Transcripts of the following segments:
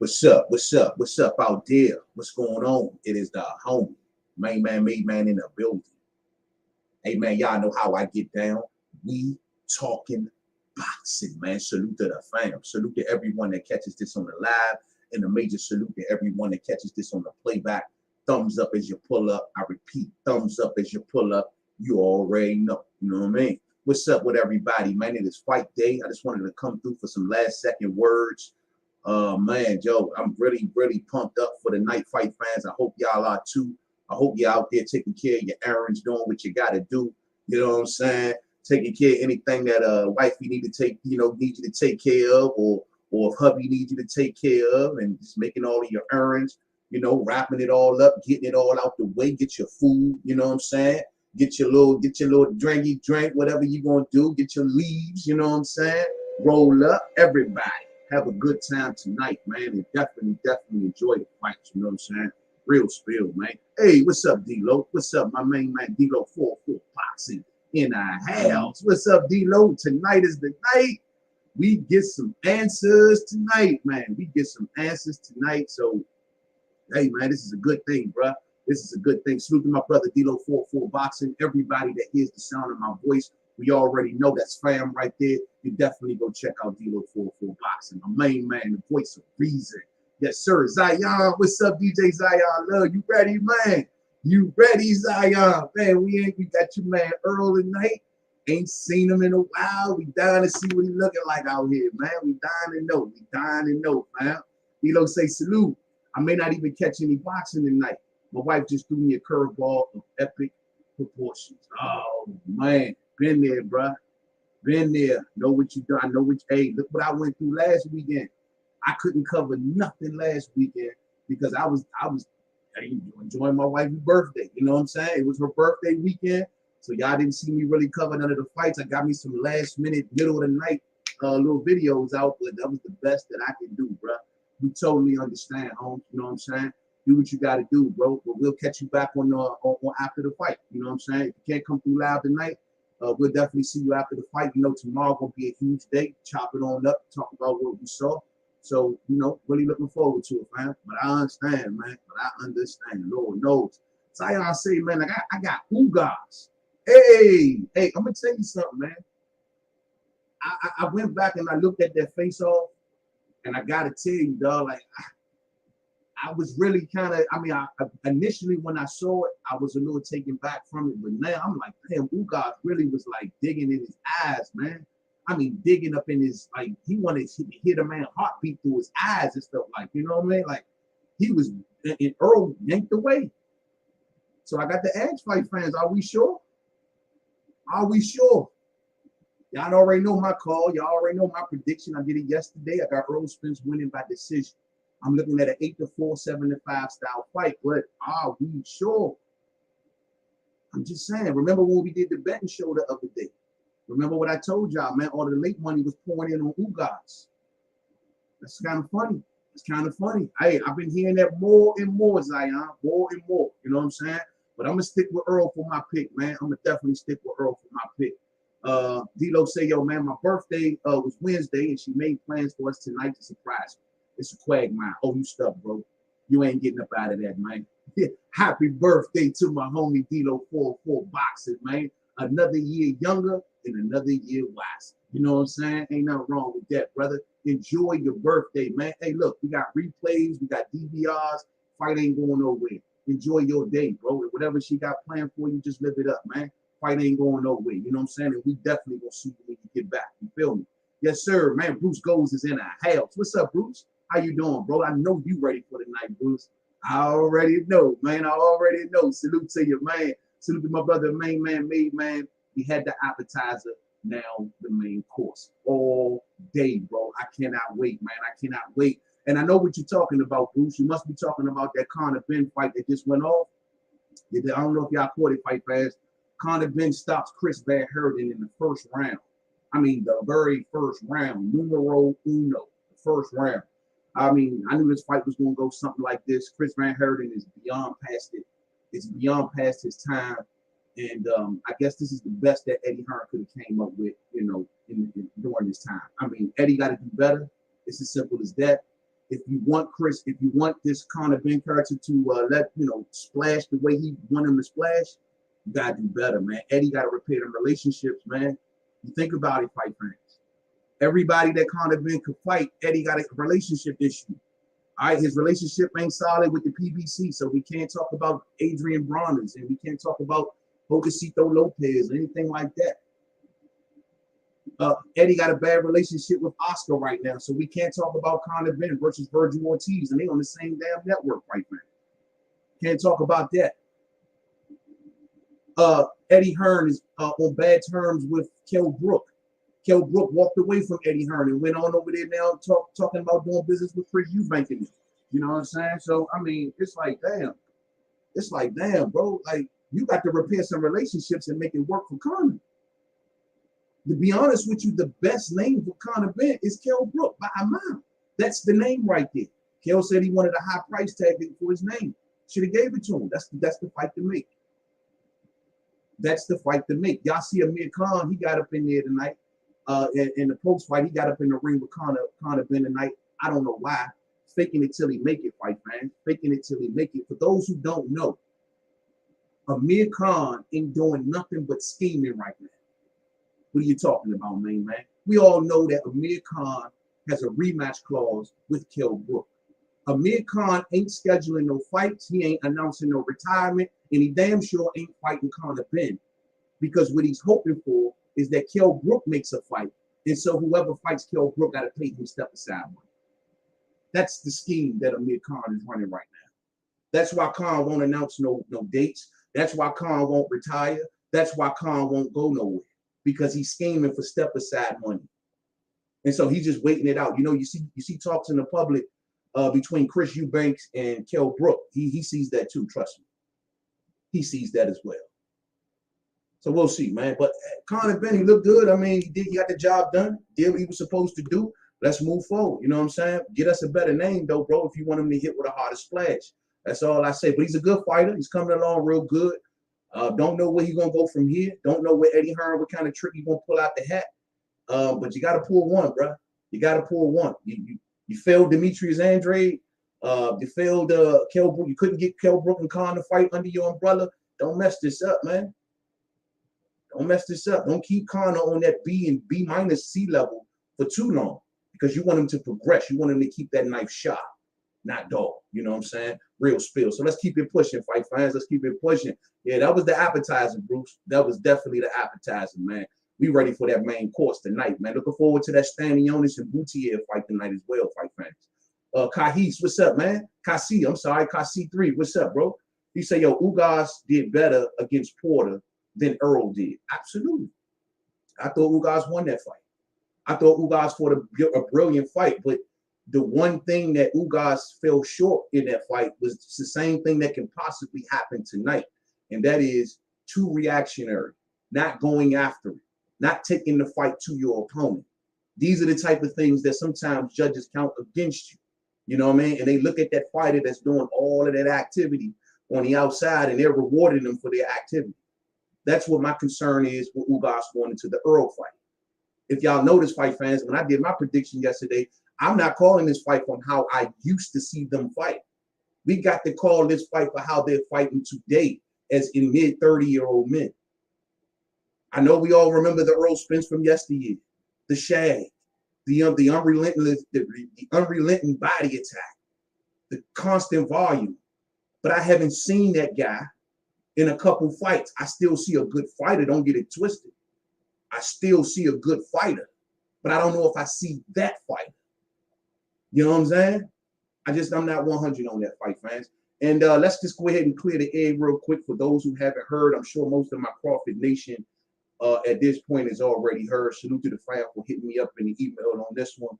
What's up? What's up? What's up out there? What's going on? It is the homie, Mainman Mademan in the building. Hey man, y'all know how I get down. We talking boxing, man. Salute to the fam. Salute to everyone that catches this on the live, and a major salute to everyone that catches this on the playback. Thumbs up as you pull up. I repeat, thumbs up as you pull up. You already know. You know what I mean? What's up with everybody, man? It is fight day. I just wanted to come through for some last second words. Man, Joe, I'm really pumped up for the night fight fans. I hope y'all are too. I hope you're out there taking care of your errands, doing what you got to do. You know what I'm saying? Taking care of anything that wifey need to take, need you to take care of, or if hubby needs you to take care of, and just making all of your errands, wrapping it all up, getting it all out the way, get your food, you know what I'm saying? Get your little drinky drink, whatever you gonna do, get your leaves, you know what I'm saying? Roll up, everybody. Have a good time tonight, man, and definitely enjoy the fight, you know what I'm saying? Real spill, man. Hey, what's up, D-Lo? What's up, my main man, D-Lo 4-4 Boxing in our house. What's up, D-Lo? Tonight is the night. We get some answers tonight, man. We get some answers tonight. So, hey, man, this is a good thing, bro. This is a good thing. Salute to my brother, D-Lo 4-4 Boxing. Everybody that hears the sound of my voice, we already know that's fam right there. You definitely go check out D-Lo 4-4 Boxing. My main man, the voice of reason. Yes, sir. Zion, what's up, DJ Zion? Love, you ready, man? You ready, Zion? Man, we got you, man, Errol tonight. Ain't seen him in a while. We dying to see what he looking like out here, man. We dying to know. We dying to know, man. D-Lo say salute. I may not even catch any boxing tonight. My wife just threw me a curveball of epic proportions. Oh, man. Been there, bro. Been there. Know what you done. I know what hey, look what I went through last weekend. I couldn't cover nothing last weekend because I was enjoying my wife's birthday. You know what I'm saying? It was her birthday weekend. So y'all didn't see me really cover none of the fights. I got me some last minute, middle of the night little videos out, but that was the best that I could do, bro. We totally understand, home. You know what I'm saying? Do what you got to do, bro. But we'll catch you back on after the fight. You know what I'm saying? If you can't come through live tonight, we'll definitely see you after the fight. Tomorrow gonna be a huge day. Chop it on up, talk about what we saw. So, really looking forward to it, man. But I understand, man. But I understand. Lord knows. So I say, man, like I got Ugas. Hey, I'm gonna tell you something, man. I went back and I looked at that face off, and I gotta tell you, dog, like I was really kind of, I initially when I saw it, I was a little taken back from it, but now I'm like, damn, Ugas really was like digging in his eyes, man. Digging up in his, like, he wanted to hear the man heartbeat through his eyes and stuff, like, you know what I mean? Like, he was, and Earl yanked away. So I got the Edge fight fans. Are we sure? Are we sure? Y'all already know my call. Y'all already know my prediction. I did it yesterday. I got Errol Spence winning by decision. I'm looking at an 8-4, 7-5 style fight, but are we sure? I'm just saying. Remember when we did the betting show the other day? Remember what I told y'all, man? All the late money was pouring in on Ugas. That's kind of funny. It's kind of funny. Hey, I've been hearing that more and more, Zion. More and more. You know what I'm saying? But I'm going to stick with Earl for my pick, man. I'm going to definitely stick with Earl for my pick. D-Lo say, yo, man, my birthday was Wednesday, and she made plans for us tonight to surprise me. It's a quagmire. Oh, you stuck, bro. You ain't getting up out of that, man. Happy birthday to my homie D-Lo 4-4 Boxing, man. Another year younger and another year wiser. You know what I'm saying? Ain't nothing wrong with that, brother. Enjoy your birthday, man. Hey, look, we got replays, we got DVRs. Fight ain't going nowhere. Enjoy your day, bro. And whatever she got planned for you, just live it up, man. Fight ain't going nowhere. You know what I'm saying? And we definitely gonna see you when you get back. You feel me? Yes, sir, man. Bruce Goes is in our house. What's up, Bruce? How you doing, bro? I know you ready for the night, Bruce. I already know, man. I already know. Salute to you, man. Salute to my brother, Mainman Mademan. We had the appetizer, now the main course. All day, bro. I cannot wait, man. I cannot wait. And I know what you're talking about, Bruce. You must be talking about that Conor Ben fight that just went off. I don't know if y'all caught it, fight fast. Conor Ben stops Chris Van Herden in the first round. The very first round. Numero uno. The first round. I knew this fight was going to go something like this. Chris Van Herden is beyond past it. It's beyond past his time. And I guess this is the best that Eddie Hearn could have came up with, during this time. Eddie got to do better. It's as simple as that. if you want this Conor Ben character to let splash the way he want him to splash, you gotta do better, man. Eddie gotta repair them relationships, man. You think about it, fight fans. Everybody that Conor Ben could fight, Eddie got a relationship issue. All right, his relationship ain't solid with the PBC, so we can't talk about Adrian Broner's and we can't talk about Josecito Lopez or anything like that. Eddie got a bad relationship with Oscar right now, so we can't talk about Conor Ben versus Virgil Ortiz, and they on the same damn network right now. Can't talk about that. Eddie Hearn is on bad terms with Kell Brook. Kell Brook walked away from Eddie Hearn and went on over there now talking about doing business with Chris Eubank. You know what I'm saying? So, I mean, it's like, damn. It's like, damn, bro. Like, you got to repair some relationships and make it work for Conor. To be honest with you, the best name for Conor Ben is Kell Brook by a mile. That's the name right there. Kell said he wanted a high price tag for his name. Should have gave it to him. That's the fight to make. That's the fight to make. Y'all see Amir Khan, he got up in there tonight. In the post fight, he got up in the ring with Conor Ben tonight. I don't know why. Faking it till he make it, fight man. Faking it till he make it. For those who don't know, Amir Khan ain't doing nothing but scheming right now. What are you talking about, man? We all know that Amir Khan has a rematch clause with Kell Brook. Amir Khan ain't scheduling no fights. He ain't announcing no retirement, and he damn sure ain't fighting Conor Ben, because what he's hoping for is that Kell Brook makes a fight, and so whoever fights Kell Brook got to pay him step aside money. That's the scheme that Amir Khan is running right now. That's why Khan won't announce no dates. That's why Khan won't retire. That's why Khan won't go nowhere, because he's scheming for step aside money. And so he's just waiting it out. You see talks in the public between Chris Eubanks and Kell Brook. He sees that too, trust me. He sees that as well. So we'll see, man. But Conor Ben, he looked good. I mean, he got the job done, did what he was supposed to do. Let's move forward. You know what I'm saying? Get us a better name, though, bro, if you want him to hit with a harder splash. That's all I say. But he's a good fighter. He's coming along real good. Don't know where he's going to go from here. Don't know where Eddie Hearn, what kind of trick he's going to pull out the hat. But you got to pull one, bro. You got to pull one. You failed Demetrius Andrade. You failed Kell Brook. You couldn't get Kell Brook and Khan to fight under your umbrella. Don't mess this up, man. Don't mess this up. Don't keep Conor on that B and B minus C level for too long, because you want him to progress. You want him to keep that knife sharp, not dull. You know what I'm saying? Real spill. So let's keep it pushing, fight fans. Let's keep it pushing. Yeah, that was the appetizer, Bruce. That was definitely the appetizer, man. We ready for that main course tonight, man. Looking forward to that Stanionis and Boutier fight tonight as well, fight fans. Kahis, what's up, man? Kasi 3, what's up, bro? He said, yo, Ugas did better against Porter than Errol did. Absolutely. I thought Ugas won that fight. I thought Ugas fought a brilliant fight, but the one thing that Ugas fell short in that fight was the same thing that can possibly happen tonight, and that is too reactionary, not going after it, not taking the fight to your opponent. These are the type of things that sometimes judges count against you. You know what I mean? And they look at that fighter that's doing all of that activity on the outside, and they're rewarding them for their activity. That's what my concern is with Ugas going into the Errol fight. If y'all notice, fight fans, when I did my prediction yesterday, I'm not calling this fight from how I used to see them fight. We got to call this fight for how they're fighting today as in mid-30-year-old men. I know we all remember the Errol Spence from yesteryear, the shag, the unrelenting body attack, the constant volume. But I haven't seen that guy in a couple fights. I still see a good fighter. Don't get it twisted. I still see a good fighter, but I don't know if I see that fighter. You know what I'm saying? I'm not 100 on that fight, fans. And let's just go ahead and clear the air real quick for those who haven't heard. I'm sure most of my Crawford Nation at this point has already heard. Salute to the fam for hitting me up in the email on this one,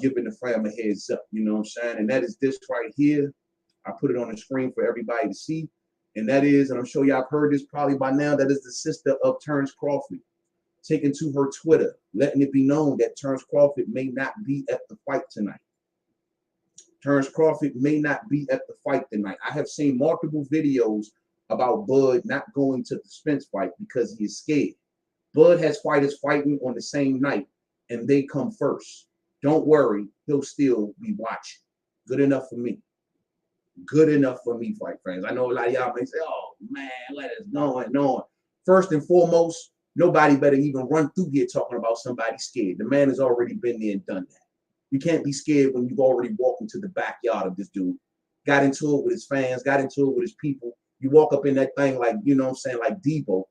giving the fam a heads up. You know what I'm saying? And that is this right here. I put it on the screen for everybody to see. And that is, and I'm sure y'all have heard this probably by now, that is the sister of Terence Crawford, taking to her Twitter, letting it be known that Terence Crawford may not be at the fight tonight. Terence Crawford may not be at the fight tonight. I have seen multiple videos about Bud not going to the Spence fight because he is scared. Bud has fighters fighting on the same night, and they come first. Don't worry, he'll still be watching. Good enough for me. Good enough for me, fight fans. I know a lot of y'all may say, oh, man, let us go and on. First and foremost, nobody better even run through here talking about somebody scared. The man has already been there and done that. You can't be scared when you've already walked into the backyard of this dude, got into it with his fans, got into it with his people. You walk up in that thing like, you know what I'm saying, like Debo,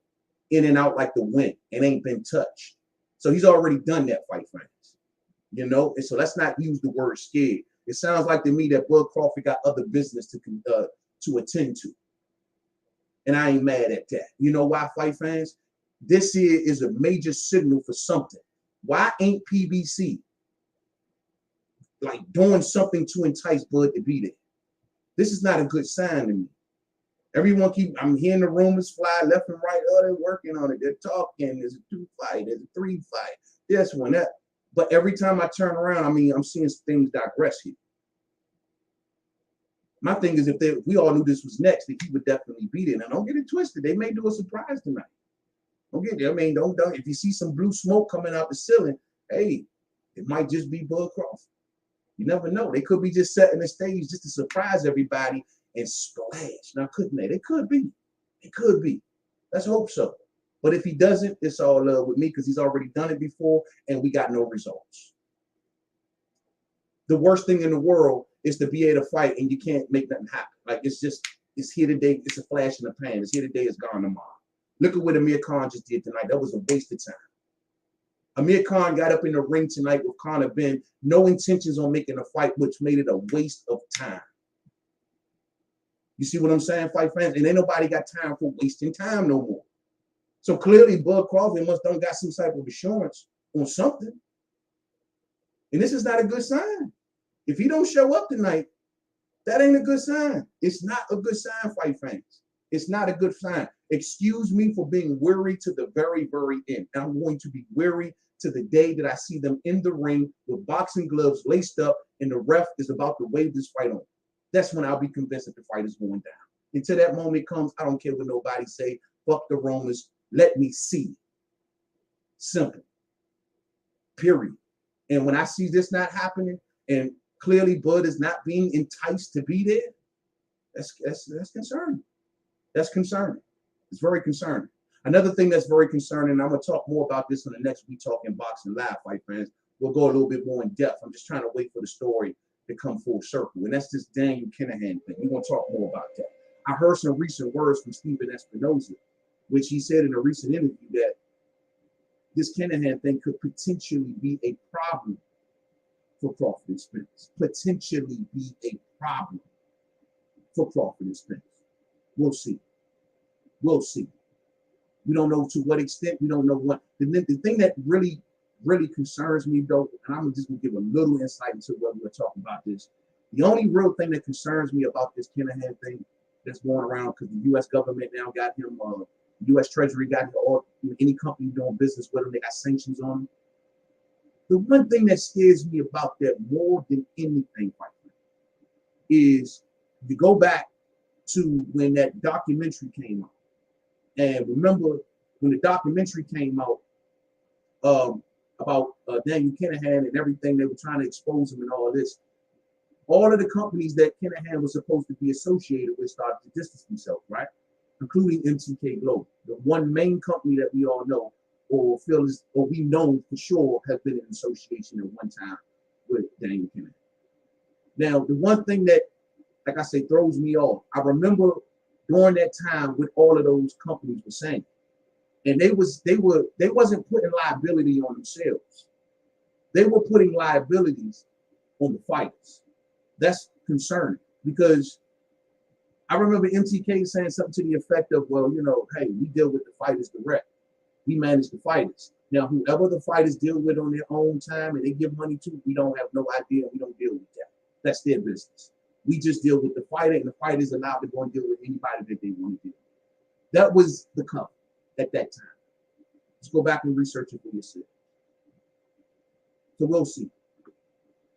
in and out like the wind, and ain't been touched. So he's already done that, fight fans. You know, and so let's not use the word scared. It sounds like to me that Bud Crawford got other business to attend to. And I ain't mad at that. You know why, fight fans? This here is a major signal for something. Why ain't PBC like doing something to entice Bud to be there? This is not a good sign to me. I'm hearing the rumors fly left and right. Oh, they're working on it. They're talking. There's a 2 fight. There's a 3 fight. This one, that. But every time I turn around, I'm seeing things digress here. My thing is, if we all knew this was next, that he would definitely beat it. And don't get it twisted. They may do a surprise tonight. Don't get it. Don't. If you see some blue smoke coming out the ceiling, hey, it might just be Bud Crawford. You never know. They could be just setting the stage just to surprise everybody and splash. Now, couldn't they? They could be. It could be. Let's hope so. But if he doesn't, it's all love with me because he's already done it before and we got no results. The worst thing in the world is to be able to fight and you can't make nothing happen. Like it's here today. It's a flash in the pan. It's here today. It's gone tomorrow. Look at what Amir Khan just did tonight. That was a waste of time. Amir Khan got up in the ring tonight with Conor Ben, no intentions on making a fight, which made it a waste of time. You see what I'm saying, fight fans? And ain't nobody got time for wasting time no more. So clearly, Bud Crawford must have got some type of assurance on something. And this is not a good sign. If he don't show up tonight, that ain't a good sign. It's not a good sign, fight fans. It's not a good sign. Excuse me for being weary to the very, very end. And I'm going to be weary to the day that I see them in the ring with boxing gloves laced up and the ref is about to wave this fight on. That's when I'll be convinced that the fight is going down. Until that moment comes, I don't care what nobody say. Fuck the Romans. Let me see. Simple. Period. And when I see this not happening, and clearly Bud is not being enticed to be there, that's concerning. That's concerning. It's very concerning. Another thing that's very concerning, and I'm going to talk more about this on the next We Talking Boxing Live, fight fans. We'll go a little bit more in depth. I'm just trying to wait for the story to come full circle. And that's this Daniel Kinahan thing. We're going to talk more about that. I heard some recent words from Stephen Espinoza, which he said in a recent interview that this Kinahan thing could potentially be a problem for Crawford and Spence. Potentially be a problem for Crawford and Spence. We'll see. We'll see. We don't know to what extent. We don't know what. The thing that really, really concerns me, though, and I'm just going to give a little insight into what we're talking about this. The only real thing that concerns me about this Kinahan thing that's going around, because the U.S. government now got him, the U.S. Treasury got him, or any company doing business with him, they got sanctions on him. The one thing that scares me about that more than anything, is you go back to when that documentary came out. And remember when the documentary came out about Daniel Kinahan and everything, they were trying to expose him and all this. All of the companies that Kinahan was supposed to be associated with started to distance themselves, right? Including MTK Global, the one main company that we all know or feel is, or we know for sure has been in association at one time with Daniel Kinahan. Now, the one thing that, like I say, throws me off, I remember during that time what all of those companies were saying. And they wasn't putting liability on themselves. They were putting liabilities on the fighters. That's concerning because I remember MTK saying something to the effect of, well, you know, hey, we deal with the fighters direct. We manage the fighters. Now, whoever the fighters deal with on their own time and they give money to, we don't have no idea. We don't deal with that. That's their business. We just deal with the fighter, and the fighter is allowed to go and deal with anybody that they want to deal with. That was the company at that time. Let's go back and research it for yourself. So we'll see.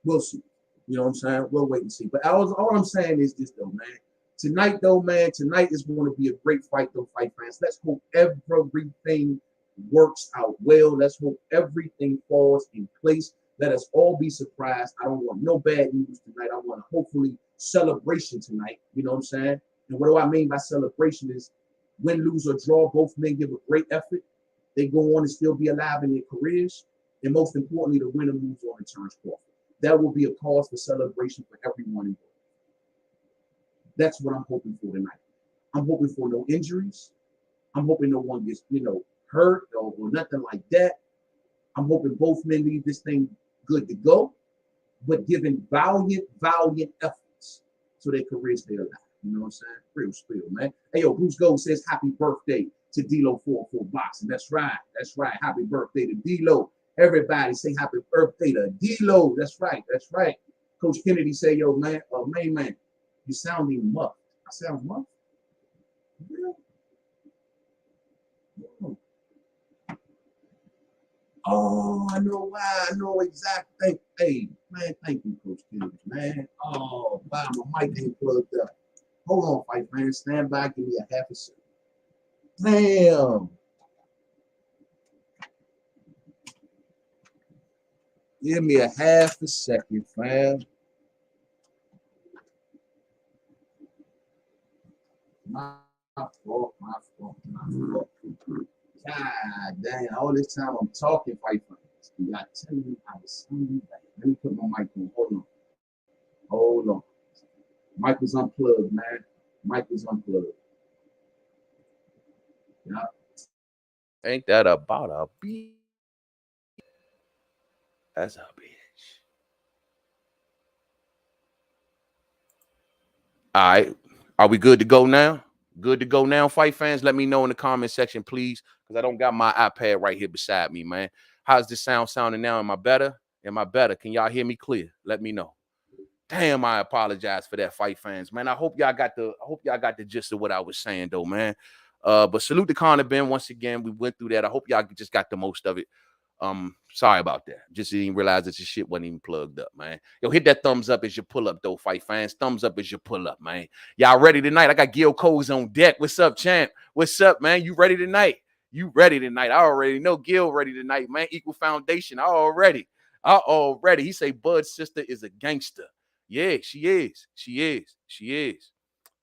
We'll see. You know what I'm saying? We'll wait and see. But all I'm saying is this, though, man. Tonight is going to be a great fight, though, fight fans. Let's hope everything works out well. Let's hope everything falls in place. Let us all be surprised. I don't want no bad news tonight. I want a hopefully celebration tonight. You know what I'm saying? And what do I mean by celebration is win, lose, or draw, both men give a great effort. They go on and still be alive in their careers. And most importantly, the winner moves on and Terence Crawford. That will be a cause for celebration for everyone involved. That's what I'm hoping for tonight. I'm hoping for no injuries. I'm hoping no one gets, hurt or nothing like that. I'm hoping both men leave this thing good to go, but giving valiant efforts so their careers stay alive. You know what I'm saying? Real spill, man. Hey, yo, Bruce Gold says happy birthday to D-Lo 44 Boxing. That's right. That's right. Happy birthday to D-Lo. Everybody say happy birthday to D-Lo. That's right. That's right. Coach Kennedy say, yo, man, main man, you sounding muffed. I sound muffed? Yeah. Oh, I know why. I know exactly. Hey, man, thank you, Coach Kennedy, man. Oh, wow, my mic ain't plugged up. Hold on, fight man. Stand by. Give me a half a second. Damn. Give me a half a second, fam. My fault. God damn. All this time I'm talking, fight fans. You got to tell me how to sound. Let me put my mic on. Hold on. Mic was unplugged, man. Mic was unplugged. Yeah. Ain't that about a bitch? That's a bitch. All right. Are we good to go now? Good to go now, fight fans? Let me know in the comment section, please, because I don't got my iPad right here beside me, man. How's this sounding now? Am I better? Am I better? Can y'all hear me clear? Let me know. Damn, I apologize for that, fight fans, man. I hope y'all got the gist of what I was saying, though, man. But salute to Connor Ben once again. We went through that. I hope y'all just got the most of it. Sorry about that. Just didn't realize that your shit wasn't even plugged up, man. Yo, hit that thumbs up as you pull up, though, fight fans. Thumbs up as you pull up, man. Y'all ready tonight? I got Gil Coles on deck. What's up, champ? What's up, man? You ready tonight? You ready tonight? I already know Gil ready tonight, man. Equal Foundation. I already. He say Bud's sister is a gangster. Yeah, she is. She is. She is.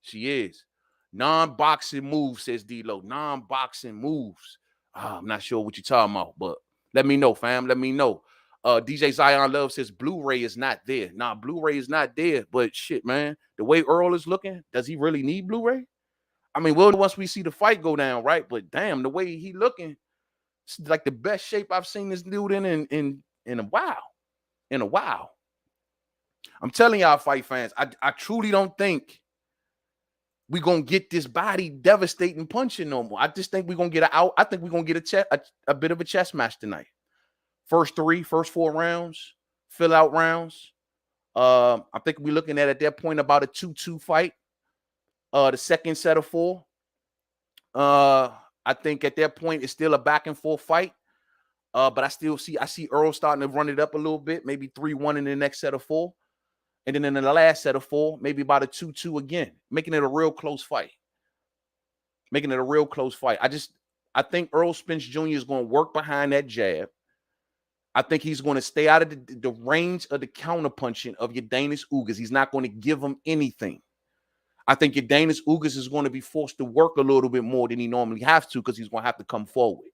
She is. Non-boxing moves, says D-Lo. Non-boxing moves. I'm not sure what you're talking about, but let me know, fam. Let me know. DJ Zion Love says Blu-ray is not there. Nah, Blu-ray is not there. But shit, man, the way Earl is looking, does he really need Blu-ray? I mean, well, once we see the fight go down, right? But damn, the way he looking, it's like the best shape I've seen this dude in a while. In a while. I'm telling y'all, fight fans, I truly don't think we're going to get this body devastating punching no more. I just think we're going to get I think we're going to get a bit of a chess match tonight. First 4 rounds, fill out rounds. I think we're looking at that point about a 2-2 fight. The second set of 4. I think at that point it's still a back and forth fight. But I see Earl starting to run it up a little bit, maybe 3-1 in the next set of 4. And then in the last set of 4, maybe about a 2-2 again, making it a real close fight. Making it a real close fight. I think Errol Spence Jr. is going to work behind that jab. I think he's going to stay out of the range of the counterpunching of Yordenis Ugas. He's not going to give him anything. I think Yordenis Ugas is going to be forced to work a little bit more than he normally has to because he's going to have to come forward.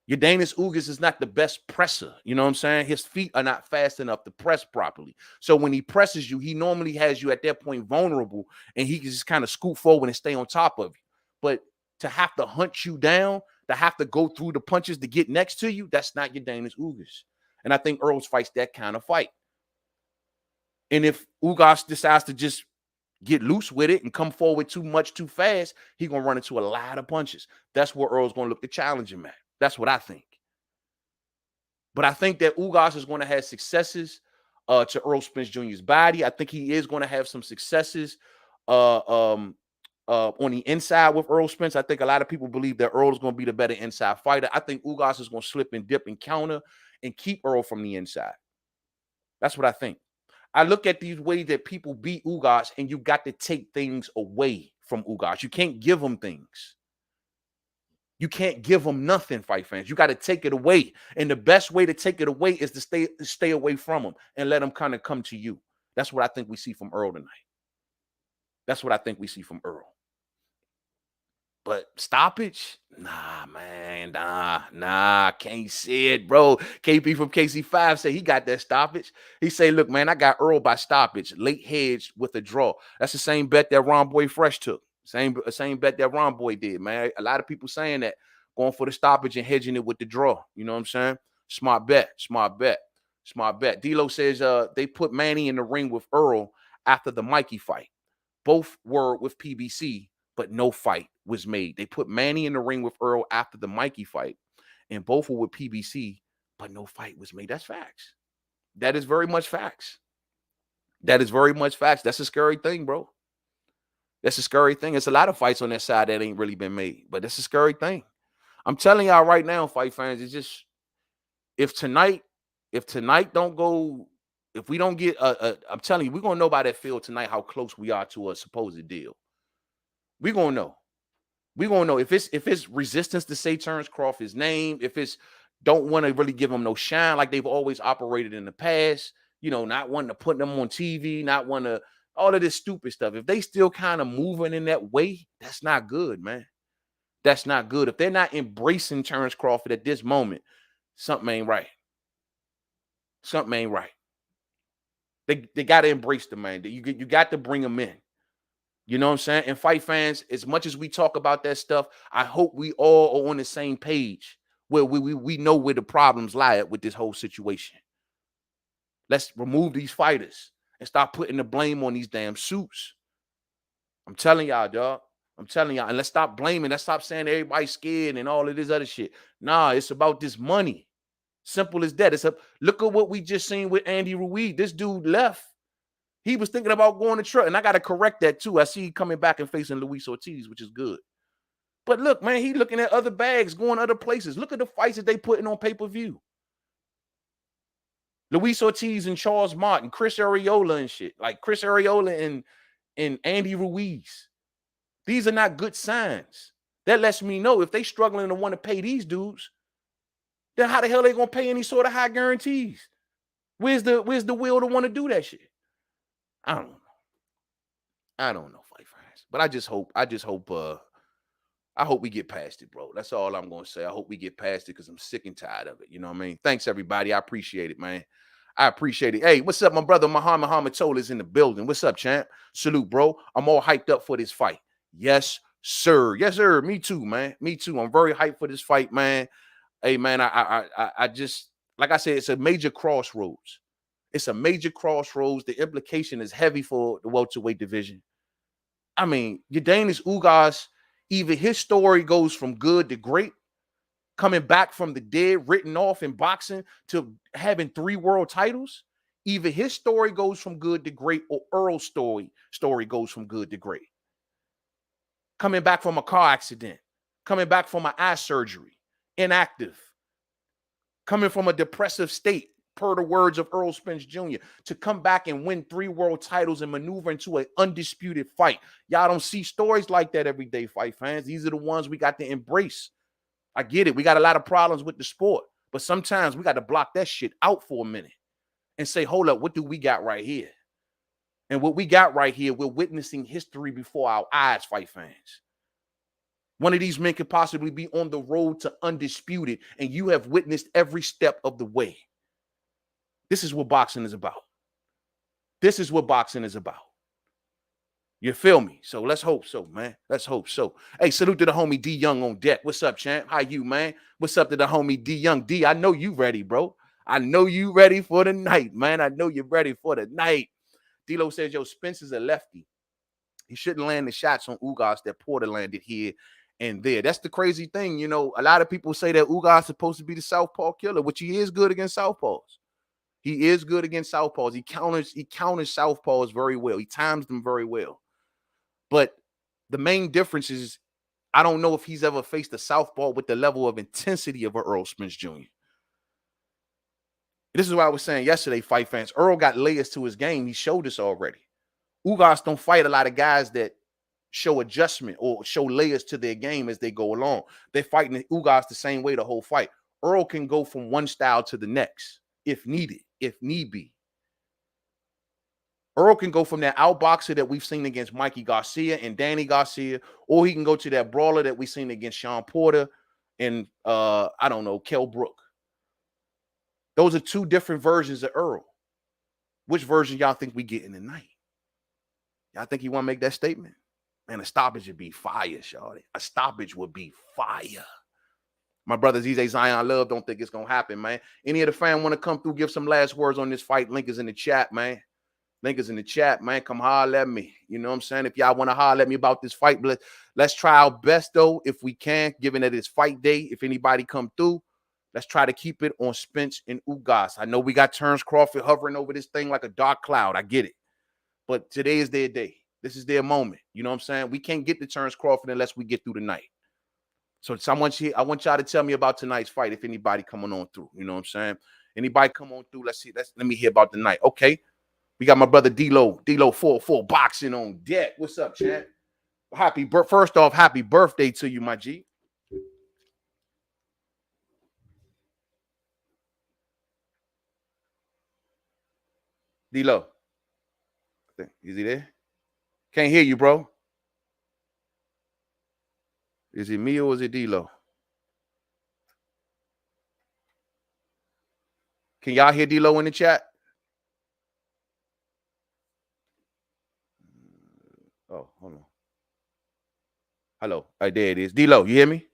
Yordenis Ugas is not the best presser. You know what I'm saying? His feet are not fast enough to press properly. So when he presses you, he normally has you at that point vulnerable, and he can just kind of scoot forward and stay on top of you. But to have to hunt you down, to have to go through the punches to get next to you, that's not Yordenis Ugas. And I think Earls fights that kind of fight. And if Ugas decides to just get loose with it and come forward too much too fast, he's going to run into a lot of punches. That's where Earl's going to look to challenge him at. That's what I think. But I think that Ugas is going to have successes to Errol Spence Jr.'s body. I think he is going to have some successes on the inside with Errol Spence. I think a lot of people believe that Earl is going to be the better inside fighter. I think Ugas is going to slip and dip and counter and keep Earl from the inside. That's what I think. I look at these ways that people beat Ugas, and you got to take things away from Ugas. You can't give him things. You can't give them nothing, fight fans. You got to take it away. And the best way to take it away is to stay away from them and let them kind of come to you. That's what I think we see from Errol tonight. That's what I think we see from Errol. But stoppage? Nah, man. Nah. Can't see it, bro. KP from KC5 said he got that stoppage. He say, look, man, I got Errol by stoppage. Late hedge with a draw. That's the same bet that Ron Boy Fresh took. Same bet that Ron Boy did, man. A lot of people saying that, going for the stoppage and hedging it with the draw. You know what I'm saying? Smart bet. D-Lo says they put Manny in the ring with Errol after the Mikey fight. Both were with PBC, but no fight was made. They put Manny in the ring with Errol after the Mikey fight, and both were with PBC, but no fight was made. That's facts. That is very much facts. That's a scary thing, bro. That's a scary thing. It's a lot of fights on that side that ain't really been made, but that's a scary thing. I'm telling y'all right now, fight fans, it's just, if tonight don't go, if we don't get I'm telling you, we're gonna know by that field tonight how close we are to a supposed deal. We're gonna know. If it's resistance to say Terence Crawford's name, if it's don't want to really give them no shine like they've always operated in the past, you know, not wanting to put them on TV, not want to, all of this stupid stuff. If they still kind of moving in that way, that's not good, man. That's not good. If they're not embracing Terence Crawford at this moment, something ain't right. They got to embrace the man. You got to bring him in. You know what I'm saying? And fight fans, as much as we talk about that stuff, I hope we all are on the same page where we know where the problems lie with this whole situation. Let's remove these fighters and stop putting the blame on these damn suits. I'm telling y'all, dog. And let's stop blaming. Let's stop saying everybody's scared and all of this other shit. Nah, it's about this money. Simple as that. Look at what we just seen with Andy Ruiz. This dude left. He was thinking about going to truck, and I got to correct that too. I see he coming back and facing Luis Ortiz, which is good. But look, man, he looking at other bags, going other places. Look at the fights that they putting on pay-per-view. Luis Ortiz and Charles Martin, Chris Arreola and shit. Like Chris Arreola and Andy Ruiz. These are not good signs. That lets me know if they struggling to want to pay these dudes, then how the hell they gonna pay any sort of high guarantees? Where's the will to want to do that shit? I don't know, fight fans. But I hope we get past it, bro. That's all I'm gonna say. I hope we get past it because I'm sick and tired of it. You know what I mean? Thanks, everybody. I appreciate it, man. I appreciate it. Hey, what's up, my brother Muhammad Tola's in the building. What's up, champ? Salute, bro. I'm all hyped up for this fight. Yes, sir. Yes, sir. Me too, man. Me too. I'm very hyped for this fight, man. Hey, man, I just, like I said, it's a major crossroads. It's a major crossroads. The implication is heavy for the welterweight division. I mean, Yordenis Ugas, either his story goes from good to great, coming back from the dead, written off in boxing, to having 3 world titles. Either his story goes from good to great, or Errol's story goes from good to great. Coming back from a car accident, coming back from an eye surgery, inactive, coming from a depressive state, per the words of Errol Spence Jr., to come back and win 3 world titles and maneuver into an undisputed fight. Y'all don't see stories like that every day, fight fans. These are the ones we got to embrace. I get it. We got a lot of problems with the sport, but sometimes we got to block that shit out for a minute and say, hold up, what do we got right here? And what we got right here, we're witnessing history before our eyes, fight fans. One of these men could possibly be on the road to undisputed, and you have witnessed every step of the way. This is what boxing is about. This is what boxing is about. You feel me? So let's hope so, man. Let's hope so. Hey, salute to the homie D Young on deck. What's up, champ? How you, man? What's up to the homie D Young? D, I know you ready, bro. I know you ready for the night, man. I know you're ready for the night. D-Lo says, yo, Spence is a lefty. He shouldn't land the shots on Ugas that Porter landed here and there. That's the crazy thing. You know, a lot of people say that Ugas is supposed to be the southpaw killer, which he is good against southpaws. He is good against southpaws. He counters southpaws very well. He times them very well. But the main difference is, I don't know if he's ever faced a southpaw with the level of intensity of Errol Spence Jr. This is what I was saying yesterday, fight fans. Errol got layers to his game. He showed us already. Ugas don't fight a lot of guys that show adjustment or show layers to their game as they go along. They're fighting Ugas the same way the whole fight. Errol can go from one style to the next if needed, if need be. Errol can go from that outboxer that we've seen against Mikey Garcia and Danny Garcia, or he can go to that brawler that we've seen against Sean Porter and I don't know, Kell Brook. Those are two different versions of Errol. Which version y'all think we getting tonight? Y'all think you want to make that statement? Man, a stoppage would be fire, shawty. A stoppage would be fire. My brother ZZ Zion Love don't think it's gonna happen, man. Any of the fans want to come through, give some last words on this fight? Link is in the chat, man. Link is in the chat, man. Come holler at me. You know what I'm saying? If y'all want to holler at me about this fight, let's try our best, though, if we can, given that it's fight day. If anybody come through, let's try to keep it on Spence and Ugas. I know we got Terence Crawford hovering over this thing like a dark cloud. I get it. But today is their day. This is their moment. You know what I'm saying? We can't get to Terence Crawford unless we get through the night. So I want y'all to tell me about tonight's fight if anybody coming on through. You know what I'm saying? Anybody come on through? Let's see. Let me hear about the night. Okay. We got my brother D-Lo 44 boxing on deck. What's up, champ? First off, happy birthday to you, my G. D-Lo. Is he there? Can't hear you, bro. Is it me or is it D-Lo? Can y'all hear D-Lo in the chat? Oh, hold on. Hello. All right, there it is. D-Lo, you hear me?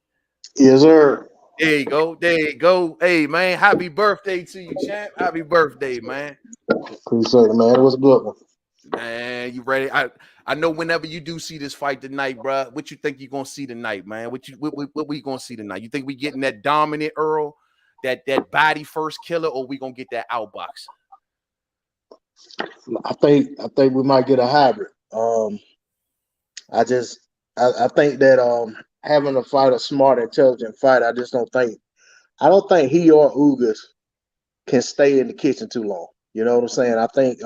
Yes, sir. There you go. There you go. Hey, man, happy birthday to you, champ. Happy birthday, man. Appreciate it, man. It was a good one. Man, you ready? I know whenever you do see this fight tonight, bro, what you think you're going to see tonight, man? What we going to see tonight? You think we getting that dominant Errol, that body first killer, or we going to get that outbox? I think we might get a hybrid. I think that having a fight, a smart, intelligent fight, I don't think he or Ugas can stay in the kitchen too long. You know what I'm saying? I think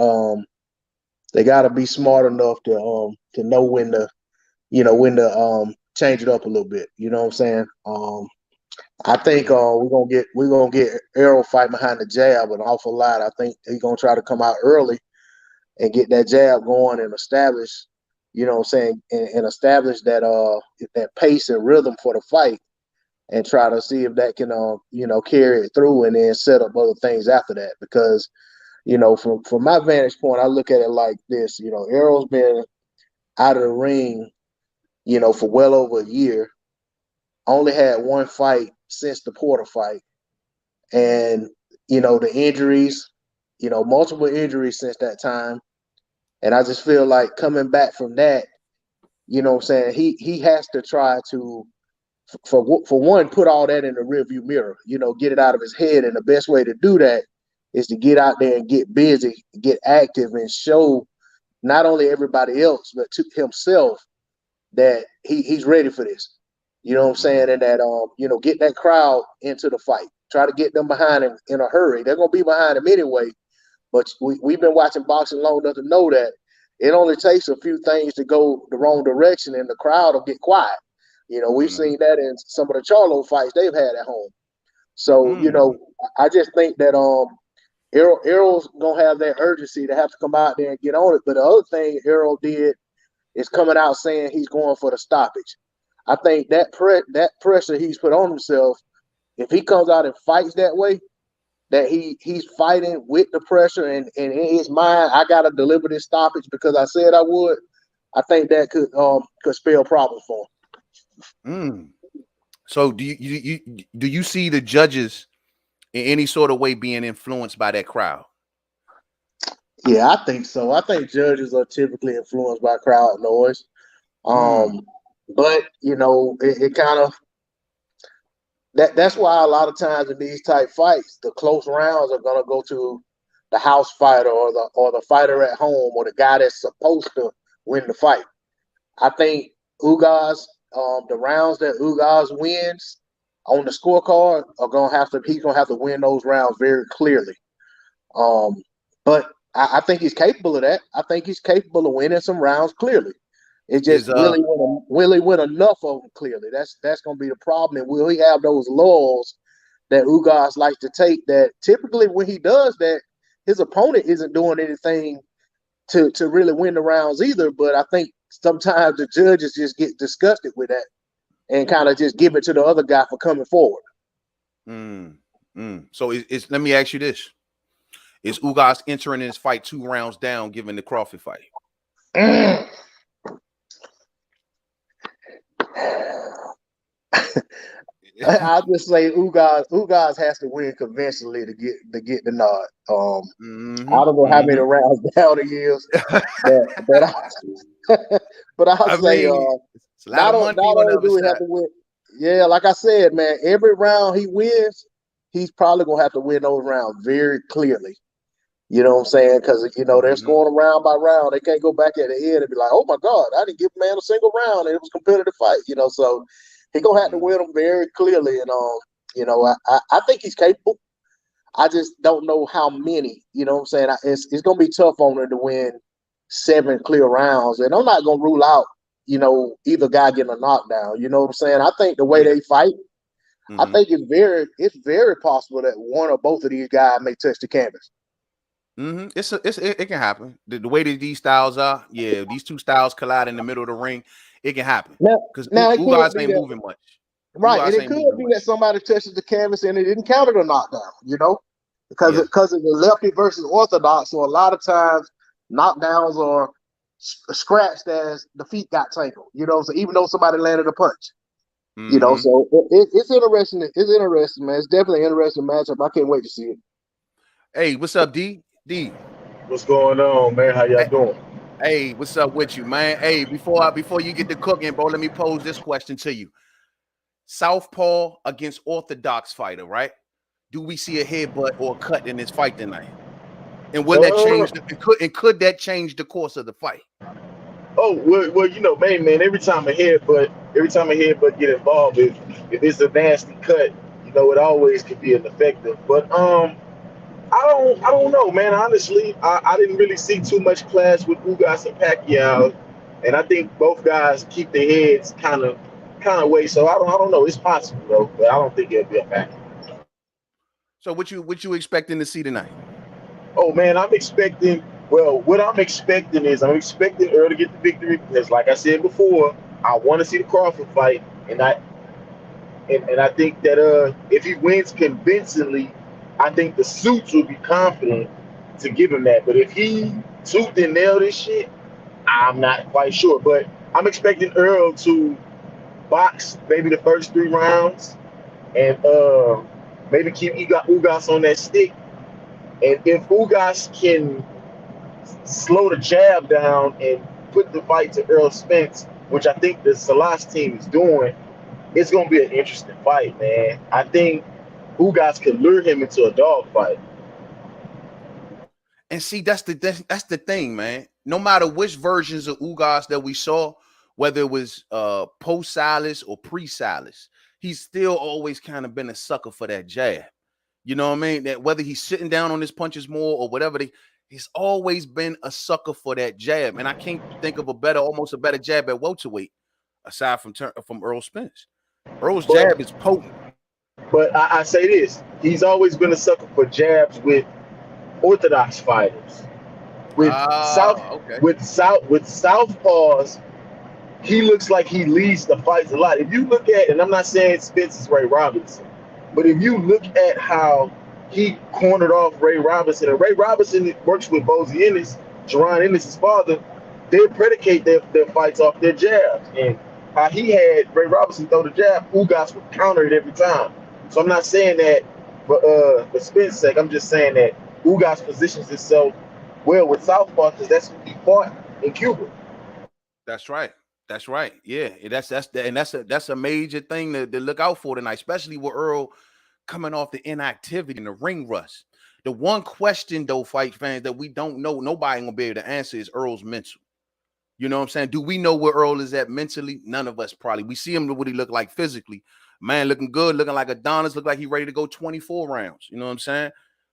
they got to be smart enough to know when to change it up a little bit. You know what I'm saying? I think we're gonna get Errol fight behind the jab an awful lot. I think he's gonna try to come out early and get that jab going and establish, you know what I'm saying, and establish that pace and rhythm for the fight, and try to see if that can carry it through and then set up other things after that. Because, from my vantage point, I look at it like this. Errol's been out of the ring, for well over a year. Only had one fight since the Porter fight. And, the injuries, multiple injuries since that time. And I just feel like coming back from that, you know what I'm saying, he has to try to, for one, put all that in the rearview mirror, get it out of his head. And the best way to do that is to get out there and get busy, get active, and show not only everybody else, but to himself that he's ready for this. You know what I'm saying? And that, get that crowd into the fight. Try to get them behind him in a hurry. They're going to be behind him anyway. But we've been watching boxing long enough to know that it only takes a few things to go the wrong direction and the crowd will get quiet. We've seen that in some of the Charlo fights they've had at home. So, I just think that Errol's going to have that urgency to have to come out there and get on it. But the other thing Errol did is coming out saying he's going for the stoppage. I think that pressure he's put on himself, if he comes out and fights that way, that he's fighting with the pressure and in his mind, I gotta deliver this stoppage because I said I would. I think that could spell problems for him. So do you see the judges in any sort of way being influenced by that crowd? Yeah, I think so. I think judges are typically influenced by crowd noise. But it kind of that's why a lot of times in these type fights, the close rounds are gonna go to the house fighter or the fighter at home or the guy that's supposed to win the fight. I think Ugas, the rounds that Ugas wins on the scorecard he's gonna have to win those rounds very clearly. But I think he's capable of that. I think he's capable of winning some rounds clearly. It just will he win enough of them? Clearly, that's going to be the problem. And will he have those lulls that Ugas likes to take? That typically when he does that, his opponent isn't doing anything to really win the rounds either. But I think sometimes the judges just get disgusted with that and kind of just give it to the other guy for coming forward. So let me ask you this: is Ugas entering this fight 2 rounds down, given the Crawford fight? I'll just say Ugas has to win conventionally to get the nod. I don't know how many rounds down he is, but I'll say not only do we have to win. Yeah, like I said, man, every round he wins, he's probably gonna have to win those rounds very clearly. You know what I'm saying? Because they're scoring round by round. They can't go back at the end and be like, "Oh my God, I didn't give man a single round, and it was a competitive fight." So he gonna have to win them very clearly. And I think he's capable. I just don't know how many. You know what I'm saying? It's gonna be tough on him to win 7 clear rounds, and I'm not gonna rule out either guy getting a knockdown. You know what I'm saying? I think the way they fight, I think it's very possible that one or both of these guys may touch the canvas. It can happen. The way that these styles are, these 2 styles collide in the middle of the ring, it can happen. Because Ugas ain't moving much. Right, and it could be that somebody touches the canvas and it didn't count it a knockdown, because of the lefty versus orthodox. So a lot of times knockdowns are scratched as the feet got tangled. So even though somebody landed a punch, so it's interesting. It's interesting, man. It's definitely an interesting matchup. I can't wait to see it. Hey, what's up, D? What's going on, man? How y'all doing? Hey, what's up with you, man? Hey, before you get to cooking, bro, let me pose this question to you. Southpaw against orthodox fighter, right? Do we see a headbutt or a cut in this fight tonight? And will that change? Could that change the course of the fight? Oh, well, man, every time a headbutt get involved, if it's a nasty cut, it always could be ineffective. But I don't know, man. Honestly, I didn't really see too much clash with Ugas and Pacquiao, and I think both guys keep their heads kind of way. So I don't know. It's possible though, but I don't think it'll be a factor. So what you expecting to see tonight? Oh man, I'm expecting. Well, what I'm expecting is Earl to get the victory because, like I said before, I want to see the Crawford fight, and I think that if he wins convincingly, I think the suits will be confident to give him that. But if he tooth and nail this shit, I'm not quite sure. But I'm expecting Earl to box maybe the first 3 rounds and maybe keep Ugas on that stick. And if Ugas can slow the jab down and put the fight to Errol Spence, which I think the Salas team is doing, it's going to be an interesting fight, man. I think Ugas could lure him into a dog fight. And see, that's the thing, man. No matter which versions of Ugas that we saw, whether it was post-Silas or pre-Silas, he's still always kind of been a sucker for that jab. You know what I mean? That whether he's sitting down on his punches more or whatever, he's always been a sucker for that jab. And I can't think of almost a better jab at welterweight, aside from Errol Spence. Earl's jab is potent. But I say this: he's always been a sucker for jabs with orthodox fighters. With southpaws, he looks like he leads the fights a lot. If you look at, and I'm not saying Spence is Ray Robinson, but if you look at how he cornered off Ray Robinson, and Ray Robinson works with Bozy Ennis, Jerron Ennis' father, they predicate their fights off their jabs. And how he had Ray Robinson throw the jab, Ugas would counter it every time. So I'm not saying that for Spence's sake, I'm just saying that Ugas positions himself well with southpaw because that's who he fought in Cuba. That's right. Yeah, that's a major thing to look out for tonight, especially with Earl coming off the inactivity and the ring rust. The one question, though, fight fans, that we don't know, nobody gonna be able to answer is Earl's mental. You know what I'm saying? Do we know where Earl is at mentally? None of us probably. We see him what he look like physically. Man, looking good, looking like Adonis, look like he ready to go 24 rounds. You know what I'm saying?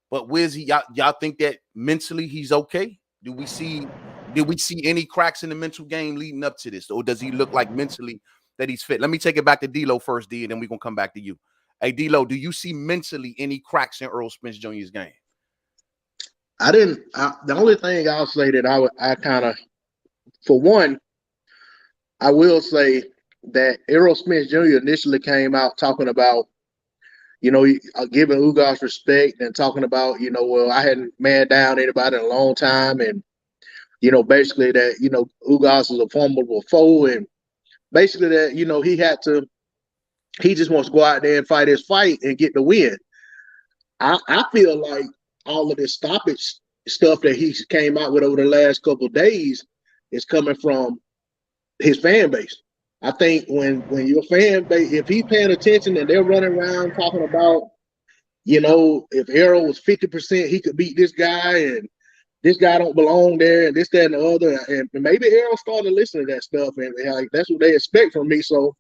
But where's he? Y'all think that mentally he's okay? Do we see Did we see any cracks in the mental game leading up to this, or does he look like mentally that he's fit? Let me take it back to D-Lo first, D, and then we're gonna come back to you. Hey, D-Lo, do you see mentally any cracks in Errol Spence Jr.'s game? I didn't. The only thing I'll say that I kind of, for one, I will say that Errol Spence Jr. initially came out talking about, giving Ugas respect and talking about, well, I hadn't man down anybody in a long time, and basically that Ugas is a formidable foe, and basically that he just wants to go out there and fight his fight and get the win. I feel like all of this stoppage stuff that he came out with over the last couple of days is coming from his fan base. I think when your fan base, if he's paying attention and they're running around talking about, if Errol was 50%, he could beat this guy, and this guy don't belong there, and this, that, and the other, and maybe Errol started listening to that stuff, and like that's what they expect from me. So